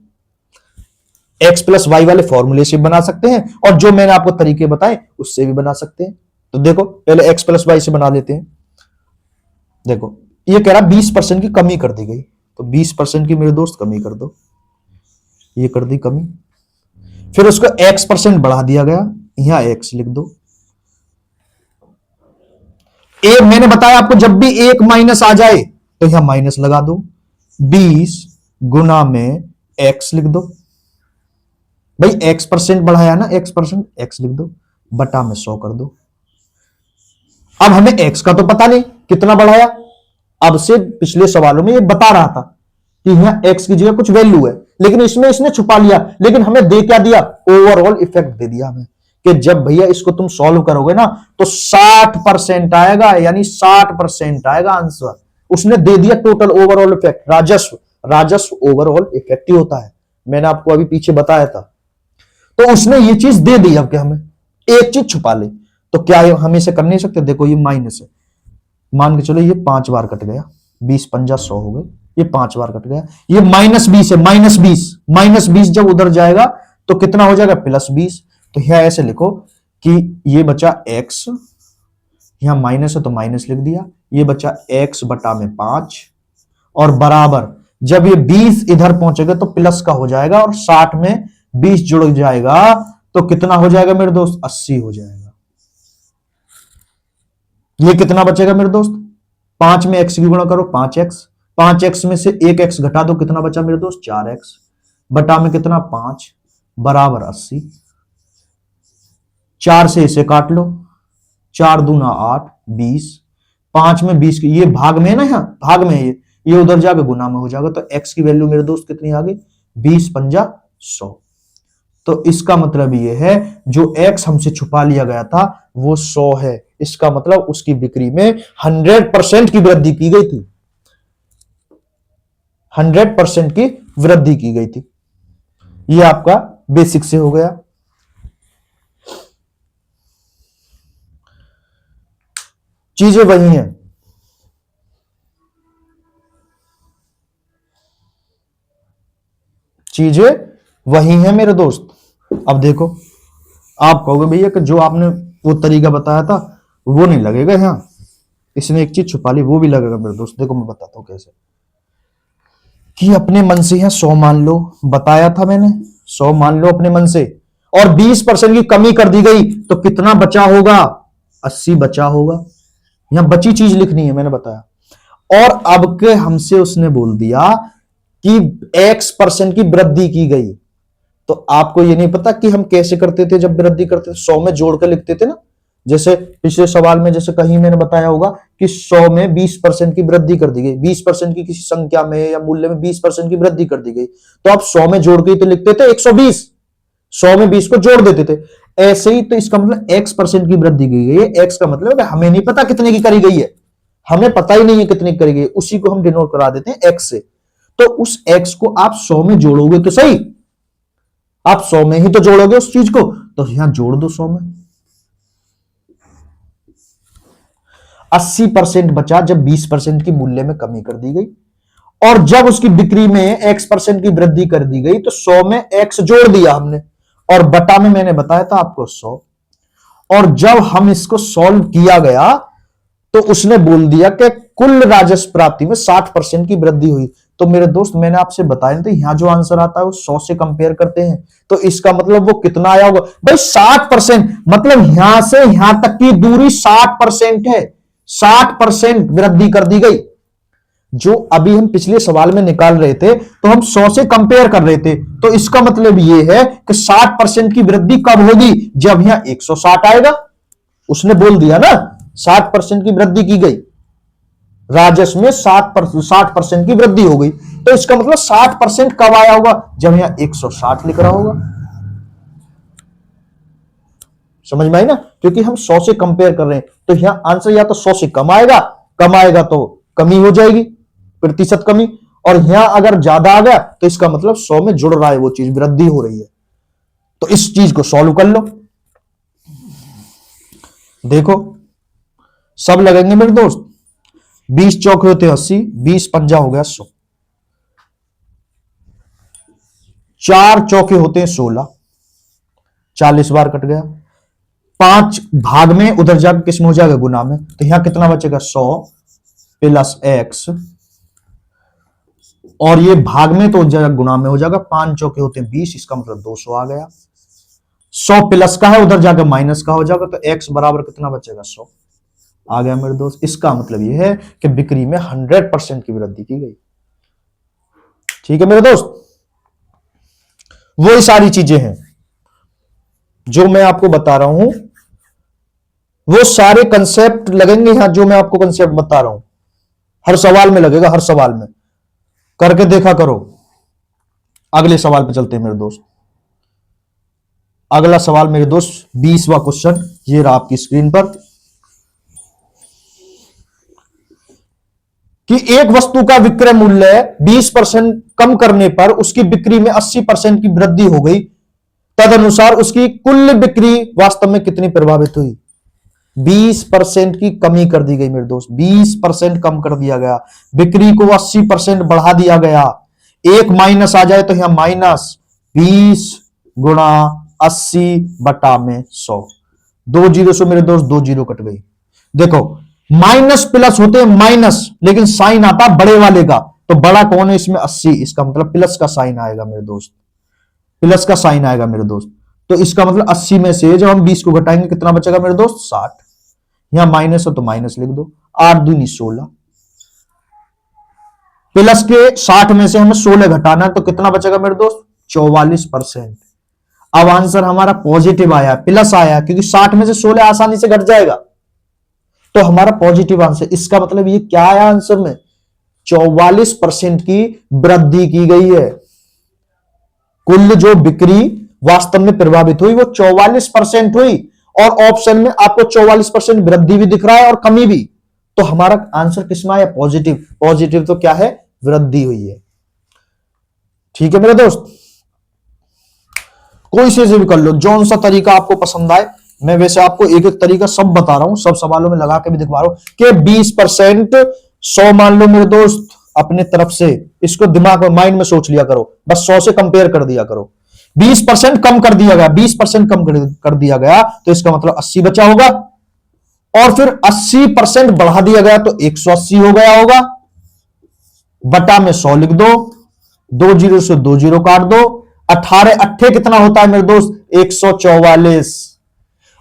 X+Y वाले फॉर्मूले से बना सकते हैं और जो मैंने आपको तरीके बताए उससे भी बना सकते हैं। तो देखो पहले X+Y से बना लेते हैं। देखो ये कह रहा 20% की कमी कर दी गई, तो 20% की मेरे दोस्त कमी कर दो, ये कर दी कमी। फिर उसको X% बढ़ा दिया गया, यहां X लिख दो। मैंने बताया आपको जब भी एक माइनस आ जाए तो यहां माइनस लगा दो, 20 गुना में X लिख दो। भाई X% बढ़ाया ना, X% X लिख दो, बटा में 100 कर दो। अब हमें X का तो पता नहीं कितना बढ़ाया, अब से पिछले सवालों में ये बता रहा था कि यहां X की जगह कुछ वैल्यू है, लेकिन इसमें इसने छुपा लिया। लेकिन हमें दे क्या दिया, ओवरऑल इफेक्ट दे दिया हमें कि जब भैया इसको तुम सॉल्व करोगे ना तो 60% आएगा, यानी 60% आएगा आंसर। उसने दे दिया टोटल ओवरऑल इफेक्ट। राजस्व ओवरऑल इफेक्ट ही होता है, मैंने आपको अभी पीछे बताया था। तो उसने ये चीज दे दी, अब क्या हमें एक चीज छुपा ले, तो क्या हम इसे कर नहीं सकते? देखो ये माइनस है, मान के चलो ये 5 बार कट गया, 20 पंजा 100 हो गए, ये 5 बार कट गया। ये -20 है, -20 जब उधर जाएगा तो कितना हो जाएगा, +20। तो यहां ऐसे लिखो कि ये बचा X, यहां माइनस है तो माइनस लिख दिया, ये बचा X बटा में 5 और बराबर, जब ये 20 इधर पहुंचेगा तो प्लस का हो जाएगा और 60 में 20 जुड़ जाएगा तो कितना हो जाएगा मेरे दोस्त, 80 हो जाएगा। ये कितना बचेगा मेरे दोस्त, 5 में X की गुणा करो 5X, 5X में से 1X घटा दो, कितना बचा मेरे दोस्त, 4X बटा में कितना, 5 बराबर 80। 4 से इसे काट लो, 4 दूना 8, 20, 5 में 20 की, ये भाग में है ना, यहां भाग में ये उधर जाकर गुना में हो जाएगा। तो X की वैल्यू मेरे दोस्त कितनी आ गई, 20 पंजा 100। तो इसका मतलब ये है जो X हमसे छुपा लिया गया था वो 100 है। इसका मतलब उसकी बिक्री में 100% की वृद्धि की गई थी, 100% की वृद्धि की गई थी। ये आपका बेसिक से हो गया। चीजें वही हैं। चीजें वही हैं मेरे दोस्त। अब देखो, आप कहोगे भैया कि जो आपने वो तरीका बताया था वो नहीं लगेगा यहां, इसने एक चीज छुपा ली, वो भी लगेगा मेरे दोस्त। देखो मैं बताता हूं कैसे। कि अपने मन से यहां 100 मान लो, बताया था मैंने, 100 मान लो अपने मन से, और 20% की कमी कर दी गई तो कितना बचा होगा? 80 बचा होगा। यहां बची चीज लिखनी है, मैंने बताया। और अब के हमसे उसने बोल दिया कि X% की वृद्धि की गई। तो आपको ये नहीं पता कि हम कैसे करते थे? जब वृद्धि करते थे 100 में जोड़ कर लिखते थे ना, जैसे पिछले सवाल में जैसे कहीं मैंने बताया होगा कि 100 में 20% की वृद्धि कर दी गई, 20% की किसी संख्या में या मूल्य में 20% की वृद्धि कर दी गई, तो आप 100 में जोड़ के तो लिखते थे 120, 100 में 20 को जोड़ देते थे। ऐसे ही तो इसका मतलब X% की वृद्धि की गई है। X का मतलब है हमें नहीं पता कितने की करी गई है, हमें पता ही नहीं है कितने की करी गई है, उसी को हम डिनोट करा देते हैं X से। तो उस X को आप 100 में जोड़ोगे तो सही, आप 100 में ही तो जोड़ोगे उस चीज को, तो यहां जोड़ दो 100 में। 80% बचा जब 20% की मूल्य में कमी कर दी गई, और जब उसकी बिक्री में X% की वृद्धि कर दी गई तो 100 में X जोड़ दिया हमने, और बटा में मैंने बताया था आपको 100। और जब हम इसको सॉल्व किया गया तो उसने बोल दिया कि कुल राजस्व प्राप्ति में 60% की वृद्धि हुई। तो मेरे दोस्त मैंने आपसे बताया था, यहां जो आंसर आता है वो 100 से कंपेयर करते हैं, तो इसका मतलब वो कितना आया होगा भाई? 60%, मतलब यहां से यहां तक की दूरी 60% है, 60% वृद्धि कर दी गई। जो अभी हम पिछले सवाल में निकाल रहे थे तो हम 100 से कंपेयर कर रहे थे, तो इसका मतलब यह है कि 60% की वृद्धि कब होगी? जब यहां 160 आएगा। उसने बोल दिया ना 60% की वृद्धि की गई, राजस्व में 60% की वृद्धि हो गई, तो इसका मतलब 60% कब आया होगा? जब यहां 160 लिख रहा होगा। समझ में आई ना? क्योंकि हम 100 से कंपेयर कर रहे हैं, तो यहां आंसर या तो 100 से कम आएगा, कम आएगा तो कमी हो जाएगी, प्रतिशत कमी, और यहां अगर ज्यादा आ गया तो इसका मतलब 100 में जुड़ रहा है, वो चीज वृद्धि हो रही है। तो इस चीज को सॉल्व कर लो। देखो सब लगेंगे मेरे दोस्त। 20 चौके होते 80, 20 पंजा हो गया 100, 4 चौके होते हैं 16, 40 बार कट गया। 5 भाग में उधर जाकर किसमें हो जाएगा? गुना में, तो यहां कितना बचेगा? 100 प्लस X, और ये भाग में तो जगह गुना में हो जाएगा। 5 चौके होते हैं 20, इसका मतलब 200 आ गया। 100 प्लस का है, उधर जाकर माइनस का हो जाएगा, तो X बराबर कितना बचेगा? 100 आ गया मेरे दोस्त। इसका मतलब यह है कि बिक्री में 100% की वृद्धि की गई। ठीक है मेरे दोस्त, वो सारी चीजें हैं जो मैं आपको बता रहा हूं, वो सारे कंसेप्ट लगेंगे यहां जो मैं आपको कंसेप्ट बता रहा हूं, हर सवाल में लगेगा, हर सवाल में करके देखा करो। अगले सवाल पे चलते हैं मेरे दोस्त। अगला सवाल मेरे दोस्त 20वां क्वेश्चन, ये रहा आपकी स्क्रीन पर, कि एक वस्तु का विक्रय मूल्य 20% कम करने पर उसकी बिक्री में 80% की वृद्धि हो गई, तदनुसार उसकी कुल बिक्री वास्तव में कितनी प्रभावित हुई? 20% की कमी कर दी गई मेरे दोस्त, 20% कम कर दिया गया, बिक्री को 80% बढ़ा दिया गया। एक माइनस आ जाए तो यहां माइनस 20 गुणा 80 बटा में 100, 2 जीरो से मेरे दोस्त 2 जीरो कट गई। देखो माइनस प्लस होते हैं माइनस, लेकिन साइन आता बड़े वाले का, तो बड़ा कौन है इसमें? 80, इसका मतलब प्लस का साइन आएगा मेरे दोस्त, प्लस का साइन आएगा मेरे दोस्त। तो इसका मतलब 80 में से जब हम 20 को घटाएंगे कितना बचेगा मेरे दोस्त? 60। यहां माइनस हो तो माइनस लिख दो, 8 दूनी 16, प्लस के 60 में से हमें 16 घटाना है तो कितना बचेगा मेरे दोस्त? 44%। अब आंसर हमारा पॉजिटिव आया, प्लस आया, क्योंकि 60 में से 16 आसानी से घट जाएगा, तो हमारा पॉजिटिव आंसर। इसका मतलब ये क्या आया आंसर में? 44% की वृद्धि की गई है। कुल जो बिक्री वास्तव में प्रभावित हुई वो 44% हुई, और ऑप्शन में आपको 44% वृद्धि भी दिख रहा है और कमी भी, तो हमारा आंसर किसमें आया? पॉजिटिव। पॉजिटिव तो क्या है? वृद्धि हुई है। ठीक है मेरे दोस्त, कोई से भी कर लो, जौन सा तरीका आपको पसंद आए मैं वैसे आपको एक एक तरीका सब बता रहा हूं, सब सवालों में लगा के भी दिखवा रहा हूं कि 20% 100 मान लो मेरे दोस्त अपने तरफ से, इसको दिमाग में माइंड में सोच लिया करो, बस 100 से कंपेयर कर दिया करो। 20% कम कर दिया गया, 20% कम कर दिया गया तो इसका मतलब 80 बचा होगा, और फिर 80% बढ़ा दिया गया तो 180 हो गया होगा, बटा में 100 लिख दो, 2 जीरो से 2 जीरो काट दो, 18 अट्ठे कितना होता है मेरे दोस्त 144,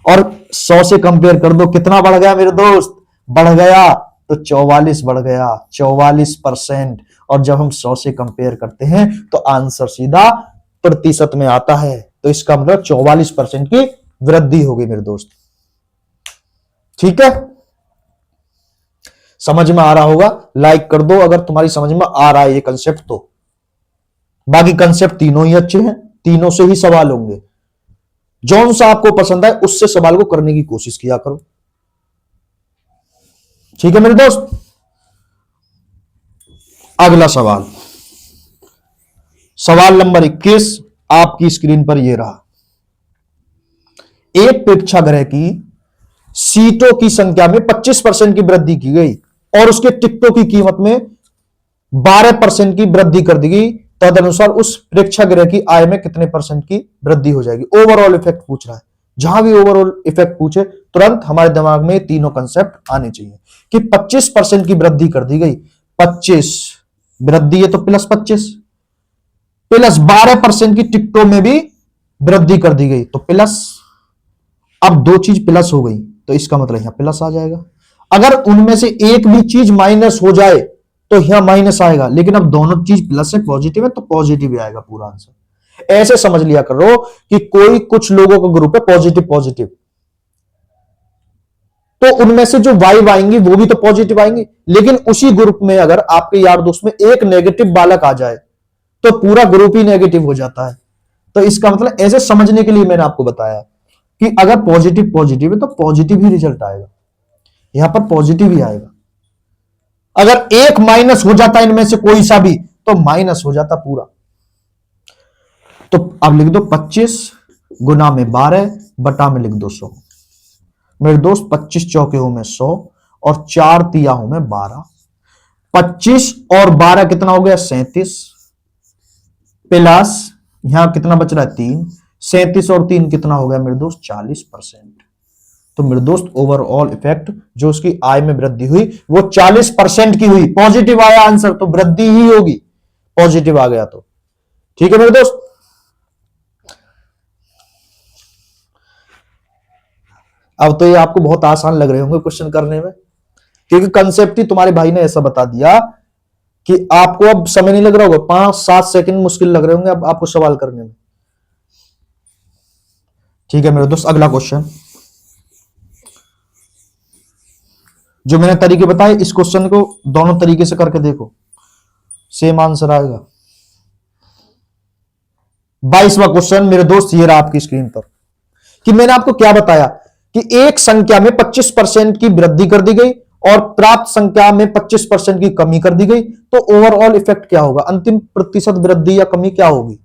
और 100 से कंपेयर कर दो कितना बढ़ गया मेरे दोस्त, बढ़ गया तो 44 बढ़ गया, 44%। और जब हम 100 से कंपेयर करते हैं तो आंसर सीधा प्रतिशत में आता है, तो इसका मतलब 44% की वृद्धि होगी मेरे दोस्त। ठीक है, समझ में आ रहा होगा, लाइक कर दो अगर तुम्हारी समझ में आ रहा है ये कंसेप्ट तो। बाकी कंसेप्ट तीनों ही अच्छे हैं, तीनों से ही सवाल होंगे, जौन सा आपको पसंद है उससे सवाल को करने की कोशिश किया करो। ठीक है मेरे दोस्त, अगला सवाल, सवाल नंबर 21 आपकी स्क्रीन पर यह रहा। एक प्रेक्षागृह की सीटों की संख्या में 25% की वृद्धि की गई और उसके टिकटों की कीमत में 12% की वृद्धि कर दी गई, तदनुसार उस प्रेक्षागृह की आय में कितने परसेंट की वृद्धि हो जाएगी। ओवरऑल इफेक्ट पूछ रहा है, जहां भी ओवरऑल इफेक्ट पूछे तुरंत हमारे दिमाग में तीनों कंसेप्ट आने चाहिए कि 25% की वृद्धि कर दी गई, 25 वृद्धि है तो प्लस 25, प्लस 12% की टिकटों में भी वृद्धि कर दी गई तो प्लस, अब दो चीज प्लस हो गई तो इसका मतलब यहां प्लस आ जाएगा। अगर उनमें से एक भी चीज माइनस हो जाए तो यहां माइनस आएगा, लेकिन अब दोनों चीज प्लस है पॉजिटिव है तो पॉजिटिव ही आएगा पूरा आंसर। ऐसे समझ लिया करो कि कोई कुछ लोगों का ग्रुप है पॉजिटिव पॉजिटिव, तो उनमें से जो वाइब आएंगी वो भी तो पॉजिटिव आएंगी, लेकिन उसी ग्रुप में अगर आपके यार दोस्त में एक नेगेटिव बालक आ जाए तो पूरा ग्रुप ही नेगेटिव हो जाता है। तो इसका मतलब ऐसे समझने के लिए मैंने आपको बताया कि अगर पॉजिटिव पॉजिटिव है तो पॉजिटिव ही रिजल्ट आएगा, यहां पर पॉजिटिव ही आएगा। अगर एक माइनस हो जाता इनमें से कोई सा भी तो माइनस हो जाता पूरा। तो अब लिख दो 25 गुना में 12 बटा में लिख दो 100। मेरे दोस्त 25 चौके हो में 100 और 4 तिया हो में 12, 25 और 12 कितना हो गया 37, प्लस यहां कितना बच रहा है 3, 37 और 3 कितना हो गया मेरे दोस्त 40%। तो मेरे दोस्त ओवरऑल इफेक्ट जो उसकी आय में वृद्धि हुई वो 40% की हुई, पॉजिटिव आया आंसर तो वृद्धि ही होगी, पॉजिटिव आ गया तो। ठीक है मेरे दोस्त, अब तो ये आपको बहुत आसान लग रहे होंगे क्वेश्चन करने में, क्योंकि कंसेप्ट ही तुम्हारे भाई ने ऐसा बता दिया कि आपको अब समय नहीं लग रहा होगा, 5-7 सेकंड मुश्किल लग रहे होंगे अब आपको सवाल करने में। ठीक है मेरे दोस्त, अगला क्वेश्चन जो मैंने तरीके बताए, इस क्वेश्चन को दोनों तरीके से करके देखो, सेम आंसर आएगा। 22वां क्वेश्चन मेरे दोस्त ये रहा आपकी स्क्रीन पर कि मैंने आपको क्या बताया कि एक संख्या में 25% की वृद्धि कर दी गई और प्राप्त संख्या में 25% की कमी कर दी गई, तो ओवरऑल इफेक्ट क्या होगा, अंतिम प्रतिशत वृद्धि या कमी क्या होगी।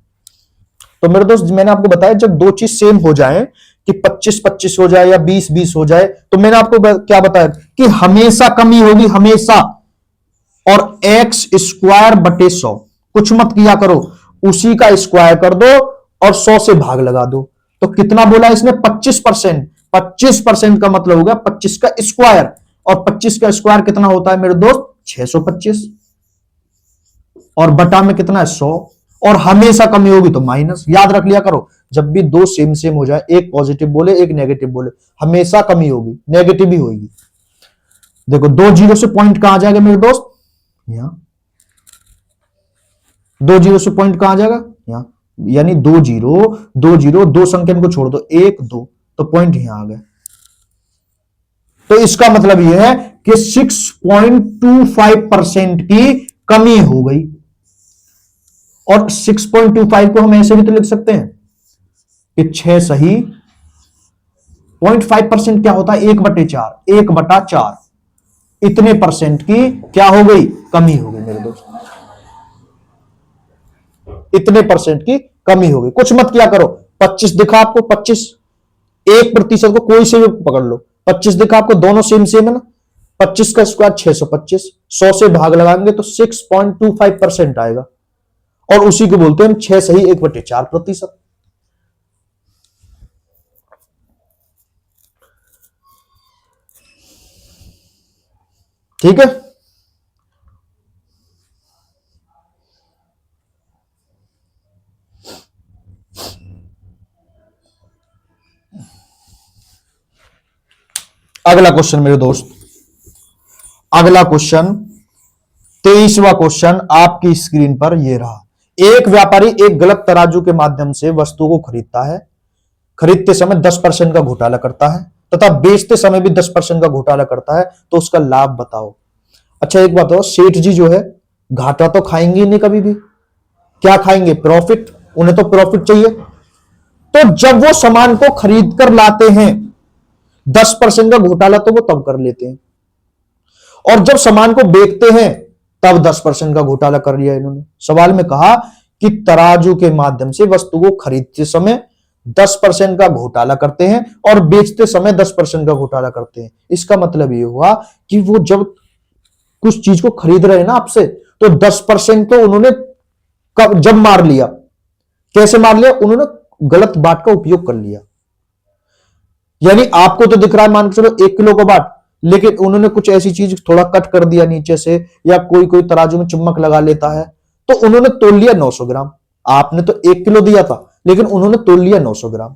तो मेरे दोस्त मैंने आपको बताया जब दो चीज सेम हो जाए कि 25-25 हो जाए या 20-20 हो जाए, तो मैंने आपको क्या बताया कि हमेशा कमी होगी, हमेशा, और x स्क्वायर बटे 100, कुछ मत किया करो, उसी का स्क्वायर कर दो और 100 से भाग लगा दो। तो कितना बोला इसने 25%, 25% का मतलब होगा 25 का स्क्वायर, और 25 का स्क्वायर कितना होता है मेरे दोस्त 625, और बटा में कितना है 100, और हमेशा कमी होगी तो माइनस। याद रख लिया करो जब भी दो सेम सेम हो जाए, एक पॉजिटिव बोले एक नेगेटिव बोले, हमेशा कमी होगी, नेगेटिव ही होगी। देखो 2 जीरो से पॉइंट कहां जाएगा मेरे दोस्त, यहां 2 जीरो से पॉइंट कहां जाएगा यहां, यानी 2 जीरो दो संख्या को छोड़ दो 1 2, तो पॉइंट यहां आ गया। तो इसका मतलब यह है कि 6.25% की कमी हो गई, और 6.25 को हम ऐसे भी तो लिख सकते हैं कि 6 सही 0.5% क्या होता है 1/4, 1/4 इतने परसेंट की क्या हो गई कमी हो गई मेरे दोस्त, इतने परसेंट की कमी हो गई। कुछ मत किया करो, 25 दिखा आपको 25, 1% को कोई से भी पकड़ लो, 25 दिखा आपको, दोनों सेम सेम है ना, 25 का स्क्वायर 625, 100 से भाग लगाएंगे तो 6.25% आएगा, और उसी को बोलते हैं हम 6 सही 1/4%। ठीक है, अगला क्वेश्चन मेरे दोस्त, अगला क्वेश्चन 23वां क्वेश्चन आपकी स्क्रीन पर ये रहा। एक व्यापारी एक गलत तराजू के माध्यम से वस्तु को खरीदता है, खरीदते समय 10% का घोटाला करता है तथा बेचते समय भी 10% का घोटाला करता है, तो उसका लाभ बताओ। अच्छा एक बात बताओ, सेठ जी जो है घाटा तो खाएंगे नहीं कभी भी, क्या खाएंगे? प्रॉफिट, उन्हें तो प्रॉफिट चाहिए। तो जब वो सामान को खरीद कर लाते हैं 10% का घोटाला तो वो तब कर लेते हैं, और जब सामान को बेचते हैं तब 10% का घोटाला कर लिया इन्होंने। सवाल में कहा कि तराजू के माध्यम से वस्तु को खरीदते समय 10% का घोटाला करते हैं और बेचते समय 10% का घोटाला करते हैं। इसका मतलब ये हुआ कि वो जब कुछ चीज को खरीद रहे हैं ना आपसे, तो 10% तो उन्होंने जब मार लिया, कैसे मार लिया? उन्होंने गलत बाट का उपयोग कर लिया। यानी आपको तो दिख रहा है मान के चलो 1 किलो का बाट, लेकिन उन्होंने कुछ ऐसी चीज थोड़ा कट कर दिया नीचे से, या कोई तराजू में चम्मक लगा लेता है, तो उन्होंने तोल लिया 900 ग्राम। आपने तो 1 किलो दिया था, लेकिन उन्होंने तोल लिया 900 ग्राम।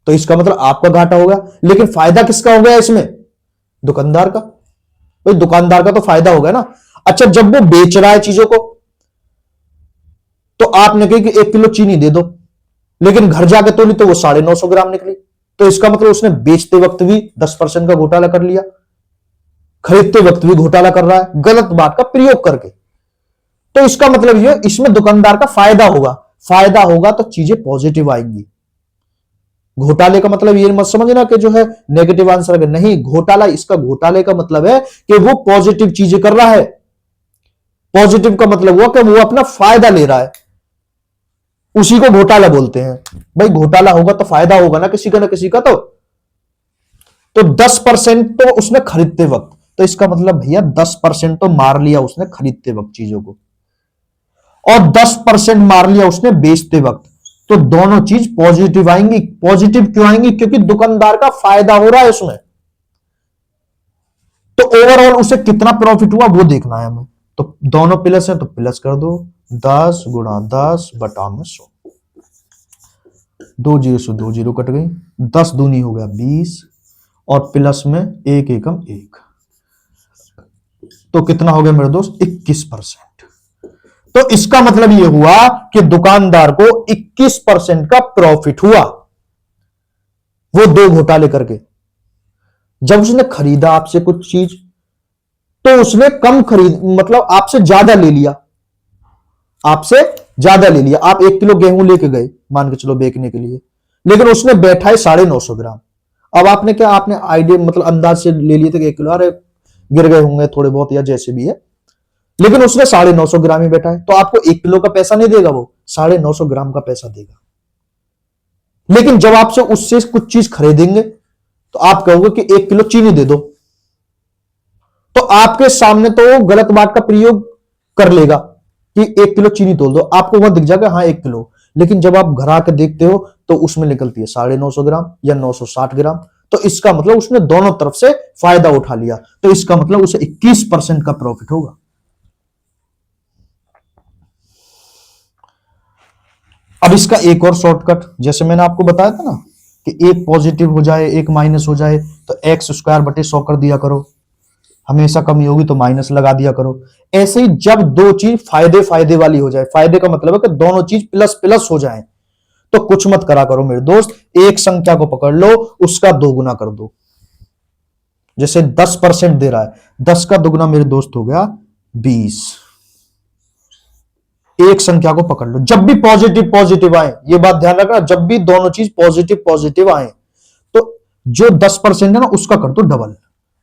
तो इसका मतलब आपका घाटा होगा, लेकिन फायदा किसका हो गया इसमें? दुकानदार का। भाई दुकानदार का तो फायदा हो गया ना। अच्छा जब वो बेच रहा है चीजों को, तो आपने कही कि 1 किलो चीनी दे दो, लेकिन घर जाके तोली तो वो 950 ग्राम निकली, तो इसका मतलब उसने बेचते वक्त भी 10% का घोटाला कर लिया, खरीदते वक्त भी घोटाला कर रहा है गलत बात का प्रयोग करके। तो इसका मतलब ये इसमें दुकानदार का फायदा होगा, फायदा होगा तो चीजें पॉजिटिव आएंगी। घोटाले का मतलब ये मत समझना कि जो है नेगेटिव आंसर है, नहीं, घोटाला, इसका घोटाले का मतलब है कि वो पॉजिटिव चीजें कर रहा है। पॉजिटिव का मतलब हुआ कि वो अपना फायदा ले रहा है, उसी को घोटाला बोलते हैं। भाई घोटाला होगा तो फायदा होगा ना किसी का ना किसी का। तो 10% तो उसने खरीदते वक्त, तो इसका मतलब भैया 10% तो मार लिया उसने खरीदते वक्त चीजों को, और 10% मार लिया उसने बेचते वक्त, तो दोनों चीज पॉजिटिव आएंगी। पॉजिटिव क्यों आएंगी? क्योंकि दुकानदार का फायदा हो रहा है उसमें, तो ओवरऑल उसे कितना प्रॉफिट हुआ वो देखना है हमें। तो दोनों प्लस है तो प्लस कर दो, 10 गुणा 10 बटा में 100, 2 0 से 2 0 कट गई, 10 दूनी हो गया 20, और प्लस में 1 एकम 1, तो कितना हो गया मेरे दोस्त? 21%। तो इसका मतलब यह हुआ कि दुकानदार को 21% का प्रॉफिट हुआ, वो 2 घोटाले करके। जब उसने खरीदा आपसे कुछ चीज, तो उसने कम खरीद, मतलब आपसे ज्यादा ले लिया, आपसे ज्यादा ले लिया। आप 1 किलो गेहूं लेके गए मान के चलो बेचने के लिए, लेकिन उसने बैठाए 950 ग्राम। अब आपने क्या, आपने आइडिया मतलब अंदाज से ले लिए थे कि 1 किलो, अरे गिर गए होंगे थोड़े बहुत या जैसे भी है, लेकिन उसने 950 ग्राम ही बैठा है, तो आपको 1 किलो का पैसा नहीं देगा, वो 950 ग्राम का पैसा देगा। लेकिन जब आपसे उससे कुछ चीज खरीदेंगे, तो आप कहोगे कि 1 किलो चीनी दे दो, तो आपके सामने तो वो गलत बात का प्रयोग कर लेगा कि 1 किलो चीनी तोल दो, आपको वह दिख जाएगा हाँ 1 किलो, लेकिन जब आप घर आकर देखते हो तो उसमें निकलती है 950 ग्राम या 960 ग्राम, तो इसका मतलब उसने दोनों तरफ से फायदा उठा लिया, तो इसका मतलब उसे 21% का प्रॉफिट होगा। अब इसका एक और शॉर्टकट, जैसे मैंने आपको बताया था ना कि एक पॉजिटिव हो जाए एक माइनस हो जाए, तो x²/100 कर दिया करो, हमेशा कमी होगी तो माइनस लगा दिया करो। ऐसे ही जब दो चीज फायदे वाली हो जाए, फायदे का मतलब है कि दोनों चीज प्लस प्लस हो जाए, तो कुछ मत करा करो मेरे दोस्त, एक संख्या को पकड़ लो, उसका 2 गुना कर दो। जैसे 10% दे रहा है, 10 का दुगुना मेरे दोस्त हो गया 20। एक संख्या को पकड़ लो, जब भी पॉजिटिव आए, ये बात ध्यान रखना, जब भी दोनों चीज पॉजिटिव आए, तो जो 10% है ना उसका कर दो डबल,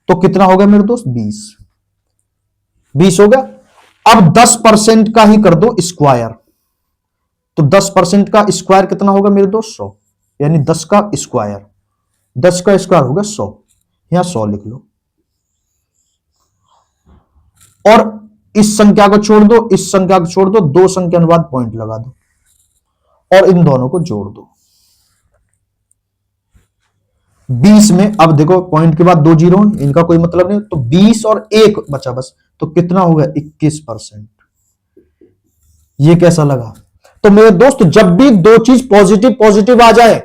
तो कितना हो गया मेरे दोस्त? 20 हो गया। अब 10% का ही कर दो स्क्वायर, तो 10% का स्क्वायर कितना होगा मेरे दोस्त? 100, यानी 10 का स्क्वायर। 10 का स्क्वायर होगा 100, यहां 100 लिख लो और इस संख्या को छोड़ दो, इस संख्या को छोड़ दो, दो संख्या अनुपात पॉइंट लगा दो और इन दोनों को जोड़ दो। 20 में अब देखो पॉइंट के बाद दो जीरो, इनका कोई मतलब नहीं, तो 20 और 1 बचा बस, तो कितना हो गया 21%। ये कैसा लगा? तो मेरे दोस्त जब भी दो चीज पॉजिटिव पॉजिटिव आ जाए,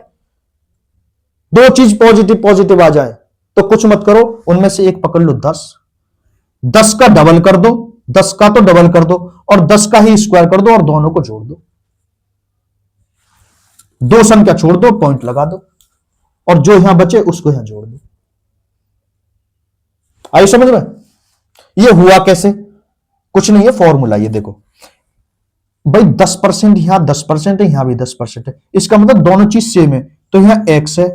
दो चीज पॉजिटिव पॉजिटिव आ जाए तो कुछ मत करो, उनमें से एक पकड़ लो 10, 10 का डबल कर दो, 10 का तो डबल कर दो और 10 का ही स्क्वायर कर दो और दोनों को जोड़ दो, दो संख्या छोड़ दो, पॉइंट लगा दो और जो यहां बचे उसको यहां जोड़ दो। आई समझ में? ये हुआ कैसे? कुछ नहीं है, फॉर्मूला ये देखो भाई, 10% यहां 10% है, यहां भी 10% है, इसका मतलब दोनों चीज सेम है, तो यहां x है,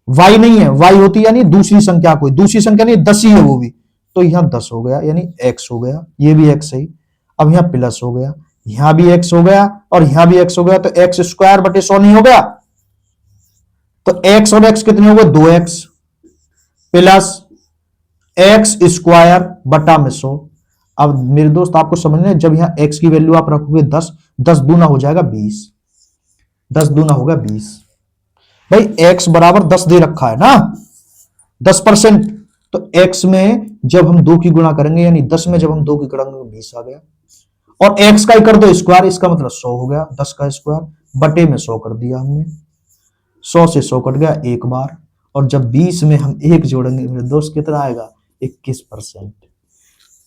y नहीं है, y होती यानी दूसरी संख्या, कोई दूसरी संख्या नहीं, 10 ही है वो भी, तो यहां 10 हो गया यानी x हो गया, ये भी x है। अब यहां प्लस हो गया, यहां भी x हो गया और यहां भी x हो गया, तो x स्क्वायर बटे 100 नहीं हो गया? तो x और x कितने हो गए? 2x प्लस x स्क्वायर बटा में 100। अब मेरे दोस्त आपको समझना है, जब यहां x की वैल्यू आप रखोगे 10, 10 दूना हो जाएगा 20, 10 दूना होगा 20। भाई x बराबर 10 दे रखा है ना, 10%, तो x में जब हम 2 की गुणा करेंगे यानी 10 में जब हम 2 की करेंगे 20 आ गया, और x का ही कर दो स्क्वायर, इसका मतलब 100 हो गया, 10 का स्क्वायर बटे में 100 कर दिया हमने, 100 से 100 कट गया एक बार, और जब 20 में हम 1 जोड़ेंगे मेरे दोस्त कितना आएगा? 21%।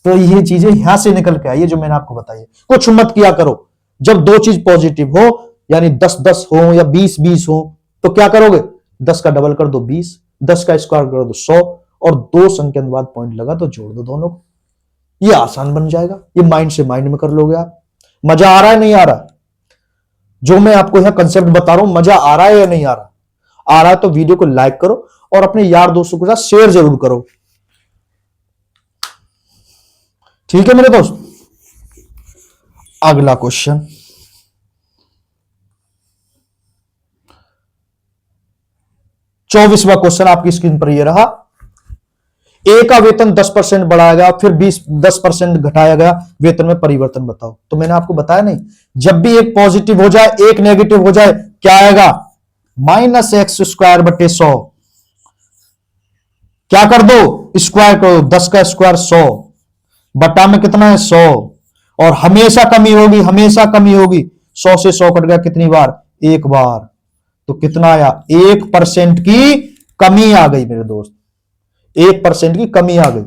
तो ये चीजें यहां से निकल के आई है जो मैंने आपको बताई है। कुछ मत किया करो, जब दो चीज पॉजिटिव हो यानी 10-10 हो या 20-20 हो तो क्या करोगे? 10 का डबल कर दो 20, 10 का स्क्वायर कर दो 100 और दो संख्या अनुपात पॉइंट लगा तो जोड़ दो दोनों को, ये आसान बन जाएगा। ये माइंड से माइंड में कर लोगे आप। मजा आ रहा है नहीं आ रहा? जो मैं आपको यहां कंसेप्ट बता रहा हूं, मजा आ रहा है या नहीं आ रहा? आ रहा है तो वीडियो को लाइक करो और अपने यार दोस्तों के साथ शेयर जरूर करो, ठीक है मेरे दोस्त? अगला क्वेश्चन, चौबीसवां क्वेश्चन आपकी स्क्रीन पर यह रहा। ए का वेतन 10% बढ़ाया गया, फिर 10% घटाया गया, वेतन में परिवर्तन बताओ। तो मैंने आपको बताया नहीं, जब भी एक पॉजिटिव हो जाए एक नेगेटिव हो जाए क्या आएगा? -x स्क्वायर बटे 100, क्या कर दो? स्क्वायर करो, 10 का स्क्वायर 100 बटा में कितना है? 100, और हमेशा कमी होगी, हमेशा कमी होगी, 100 से 100 कट गया कितनी बार? एक बार, तो कितना आया? 1% की कमी आ गई मेरे दोस्त, 1% की कमी आ गई।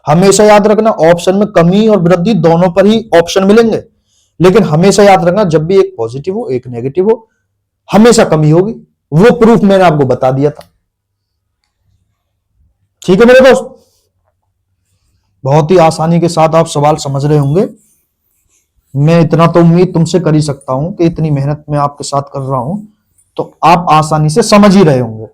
हमेशा याद रखना, ऑप्शन में कमी और वृद्धि दोनों पर ही ऑप्शन मिलेंगे, लेकिन हमेशा याद रखना जब भी एक पॉजिटिव हो एक नेगेटिव हो हमेशा कमी होगी। वो प्रूफ मैंने आपको बता दिया था, ठीक है मेरे दोस्त? बहुत ही आसानी के साथ आप सवाल समझ रहे होंगे। मैं इतना तो उम्मीद तुमसे कर ही सकता हूं कि इतनी मेहनत मैं आपके साथ कर रहा हूं तो आप आसानी से समझ ही रहे होंगे।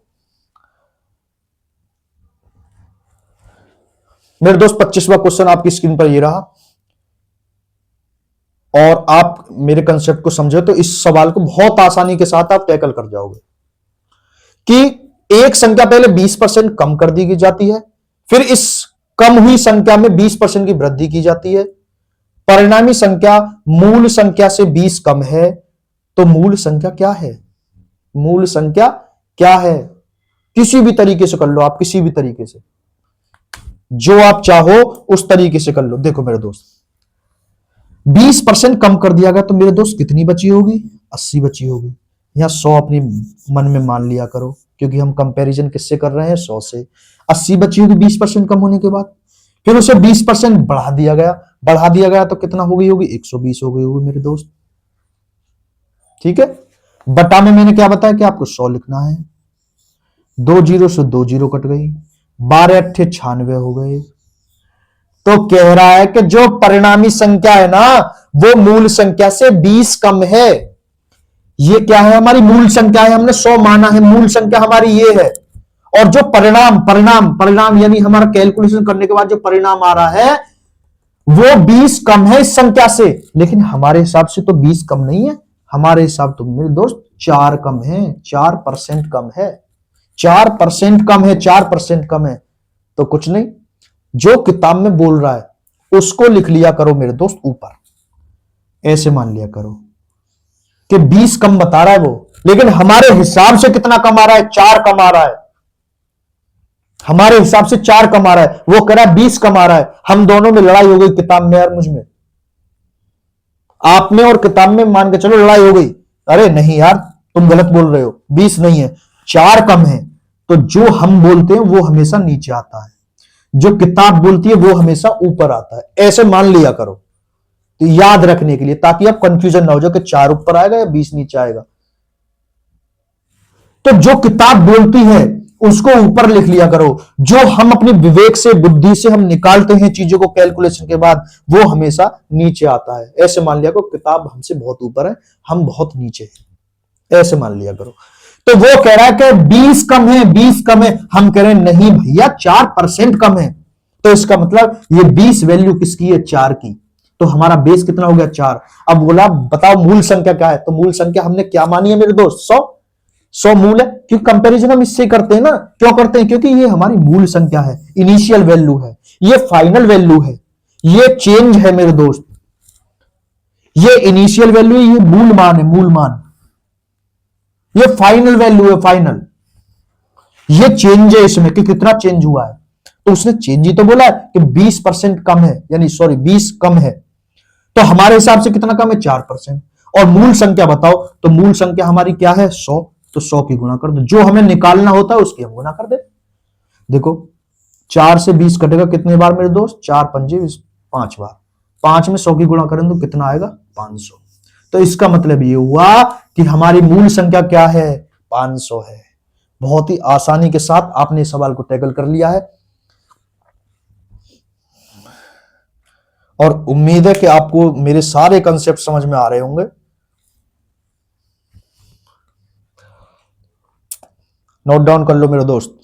मेरे दोस्त 25वां क्वेश्चन आपकी स्क्रीन पर ये रहा, और आप मेरे कंसेप्ट को समझे तो इस सवाल को बहुत आसानी के साथ आप टैकल कर जाओगे कि एक संख्या पहले 20% कम कर दी जाती है, फिर इस कम हुई संख्या में 20% की वृद्धि की जाती है, परिणामी संख्या मूल संख्या से 20 कम है, तो मूल संख्या क्या है? मूल संख्या क्या है? किसी भी तरीके से कर लो आप, किसी भी तरीके से, जो आप चाहो उस तरीके से कर लो। देखो मेरे दोस्त, 20% कम कर दिया गया तो मेरे दोस्त कितनी बची होगी? 80 बची होगी। यहां 100 अपनी मन में मान लिया करो, क्योंकि हम कंपैरिजन किससे कर रहे हैं? 100 से। 80 बची होगी 20% कम होने के बाद, फिर उसे 20% बढ़ा दिया गया, बढ़ा दिया गया तो कितना हो गई होगी? 120 हो गई होगी मेरे दोस्त, ठीक है? बटा में मैंने क्या बताया कि आपको 100 लिखना है, 2 जीरो से 2 जीरो कट गई, 12 अट्ठे 96 हो गए। तो कह रहा है कि जो परिणामी संख्या है ना वो मूल संख्या से 20 कम है। ये क्या है? हमारी मूल संख्या है, हमने 100 माना है, मूल संख्या हमारी ये है। और जो परिणाम परिणाम परिणाम यानी हमारा कैलकुलेशन करने के बाद जो परिणाम आ रहा है वो 20 कम है इस संख्या से, लेकिन हमारे हिसाब से तो 20 कम नहीं है, हमारे हिसाब तो मेरे दोस्त 4 कम है, 4% कम है, 4% कम है, 4% कम है, तो कुछ नहीं, जो किताब में बोल रहा है उसको लिख लिया करो मेरे दोस्त ऊपर, ऐसे मान लिया करो कि 20 कम बता रहा है वो, लेकिन हमारे हिसाब से कितना कम आ रहा है, 4 कम आ रहा है, हमारे हिसाब से 4 कम आ रहा है, वो कह रहा है 20 कम आ रहा है। हम दोनों में लड़ाई हो गई, किताब में और मुझ में, आप में और किताब में, मान के चलो लड़ाई हो गई, अरे नहीं यार तुम गलत बोल रहे हो, 20 नहीं है 4 कम है। तो जो हम बोलते हैं वो हमेशा नीचे आता है, जो किताब बोलती है वो हमेशा ऊपर आता है, ऐसे मान लिया करो, तो याद रखने के लिए, ताकि आप कंफ्यूजन ना हो जाए कि 4 ऊपर आएगा या 20 नीचे आएगा। तो जो किताब बोलती है उसको ऊपर लिख लिया करो, जो हम अपनी विवेक से, बुद्धि से हम निकालते हैं चीजों को कैलकुलेशन के बाद, वो हमेशा नीचे आता है। ऐसे मान लिया करो किताब हमसे बहुत ऊपर है, हम बहुत नीचे हैं, ऐसे मान लिया करो। तो वो कह रहा है कि 20 कम है, 20 कम है, हम कह रहे हैं नहीं भैया 4% कम है। तो इसका मतलब ये 20 वैल्यू किसकी है, 4 की। तो हमारा बेस कितना हो गया, 4। अब बोला बताओ मूल संख्या क्या है, तो मूल संख्या हमने क्या मानी है मेरे दोस्त, 100 मूल है, क्योंकि कंपैरिजन हम इससे करते हैं ना, क्यों करते हैं, क्योंकि ये हमारी मूल संख्या है, इनिशियल वैल्यू है, ये फाइनल वैल्यू है, ये चेंज है मेरे दोस्त, ये इनिशियल वैल्यू है, ये मूल मान है, मूल मान, ये फाइनल वैल्यू है, फाइनल, ये चेंज है इसमें कि कितना चेंज हुआ है। तो उसने चेंज ही तो बोला है कि 20% कम है, यानी सॉरी 20 कम है, तो हमारे हिसाब से कितना कम है, 4%। और मूल संख्या बताओ, तो मूल संख्या हमारी क्या है, 100, तो 100 की गुणा कर दो, जो हमें निकालना होता है उसकी हम गुणा कर दे। देखो 4 से 20 कटेगा कितने बार मेरे दोस्त, 4 पंजे 20, 5 बार, 5 में 100 की गुणा करें तो कितना आएगा, 500। तो इसका मतलब ये हुआ कि हमारी मूल संख्या क्या है, 500 है। बहुत ही आसानी के साथ आपने इस सवाल को टैकल कर लिया है, और उम्मीद है कि आपको मेरे सारे कंसेप्ट समझ में आ रहे होंगे। नोट डाउन कर लो मेरे दोस्त।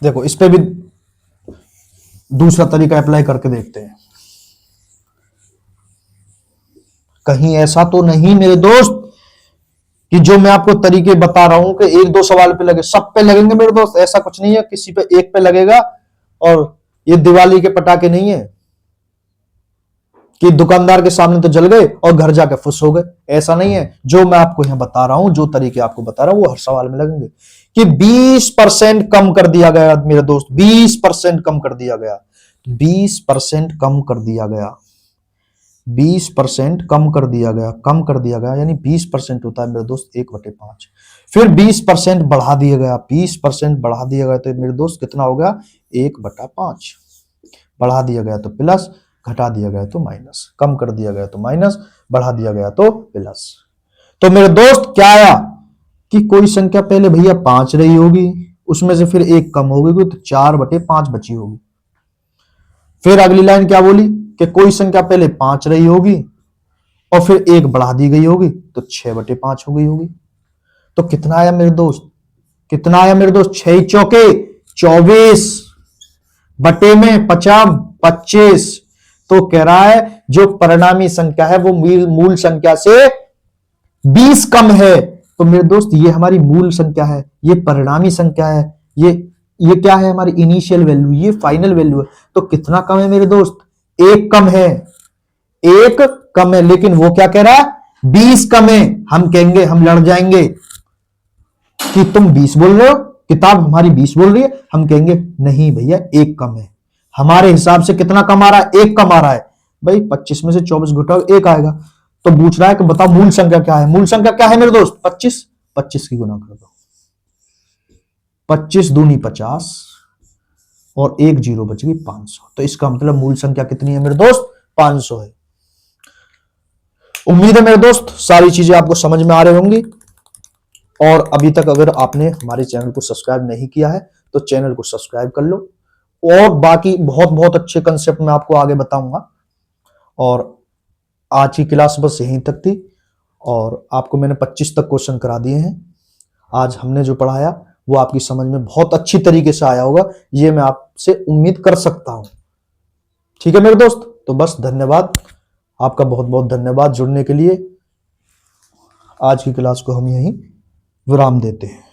देखो इस पे भी दूसरा तरीका अप्लाई करके देखते हैं, कहीं ऐसा तो नहीं मेरे दोस्त कि जो मैं आपको तरीके बता रहा हूं कि एक दो सवाल पे लगे, सब पे लगेंगे मेरे दोस्त, ऐसा कुछ नहीं है, किसी पे एक पे लगेगा। और ये दिवाली के पटाखे नहीं है कि दुकानदार के सामने तो जल गए और घर जाके फुस हो गए, ऐसा नहीं है। जो मैं आपको यहां बता रहा हूं, जो तरीके आपको बता रहा हूं, वो हर सवाल में लगेंगे। कि 20% कम कर दिया गया मेरे दोस्त, 20% कम कर दिया गया, 20% कम कर दिया गया, 20% कम कर दिया गया, कम कर दिया गया, यानी 20% होता है मेरे दोस्त 1/5। फिर 20% बढ़ा दिया गया, 20% बढ़ा दिया गया, तो मेरे दोस्त कितना हो गया, 1/5। बढ़ा दिया गया तो प्लस, घटा दिया गया तो माइनस, कम कर दिया गया तो माइनस, बढ़ा दिया गया तो प्लस। तो मेरे दोस्त क्या आया कि कोई संख्या पहले भैया 5 रही होगी, उसमें से फिर 1 कम हो गई, तो 4/5 बची होगी। फिर अगली लाइन क्या बोली कि कोई संख्या पहले 5 रही होगी और फिर 1 बढ़ा दी गई होगी, तो 6/5 हो गई होगी। तो कितना आया मेरे दोस्त, कितना आया मेरे दोस्त, 6 चौके 24 बटे में 50 25। तो कह रहा है जो परिणामी संख्या है वो मूल संख्या से 20 कम है। तो मेरे दोस्त ये हमारी मूल संख्या है, ये परिणामी संख्या है, ये क्या है, हमारी इनिशियल वैल्यू, ये फाइनल वैल्यू है। तो कितना कम है मेरे दोस्त, 1 कम है, 1 कम है। लेकिन वो क्या कह रहा है, 20 कम है। हम कहेंगे, हम लड़ जाएंगे कि तुम 20 बोल रहे हो, किताब हमारी 20 बोल रही है। हम कहेंगे नहीं भैया 1 कम है, हमारे हिसाब से कितना कम आ रहा है, 1 कम आ रहा है। भाई 25 में से 24 घटाओ 1 आएगा। तो पूछ रहा है कि बताओ मूल संख्या क्या है, मूल संख्या क्या है मेरे दोस्त, 25। 25 की गुना कर दो, 25 दूनी 50 और 1 जीरो बच गई 500। तो इसका मतलब मूल संख्या कितनी है मेरे दोस्त, 500 है। उम्मीद है मेरे दोस्त सारी चीजें आपको समझ में आ रही होंगी। और अभी तक अगर आपने हमारे चैनल को सब्सक्राइब नहीं किया है तो चैनल को सब्सक्राइब कर लो, और बाकी बहुत बहुत अच्छे कंसेप्ट मैं आपको आगे बताऊंगा। और आज की क्लास बस यहीं तक थी, और आपको मैंने 25 तक क्वेश्चन करा दिए हैं। आज हमने जो पढ़ाया वो आपकी समझ में बहुत अच्छी तरीके से आया होगा, ये मैं आपसे उम्मीद कर सकता हूं। ठीक है मेरे दोस्त, तो बस धन्यवाद, आपका बहुत बहुत धन्यवाद जुड़ने के लिए। आज की क्लास को हम यहीं विराम देते हैं।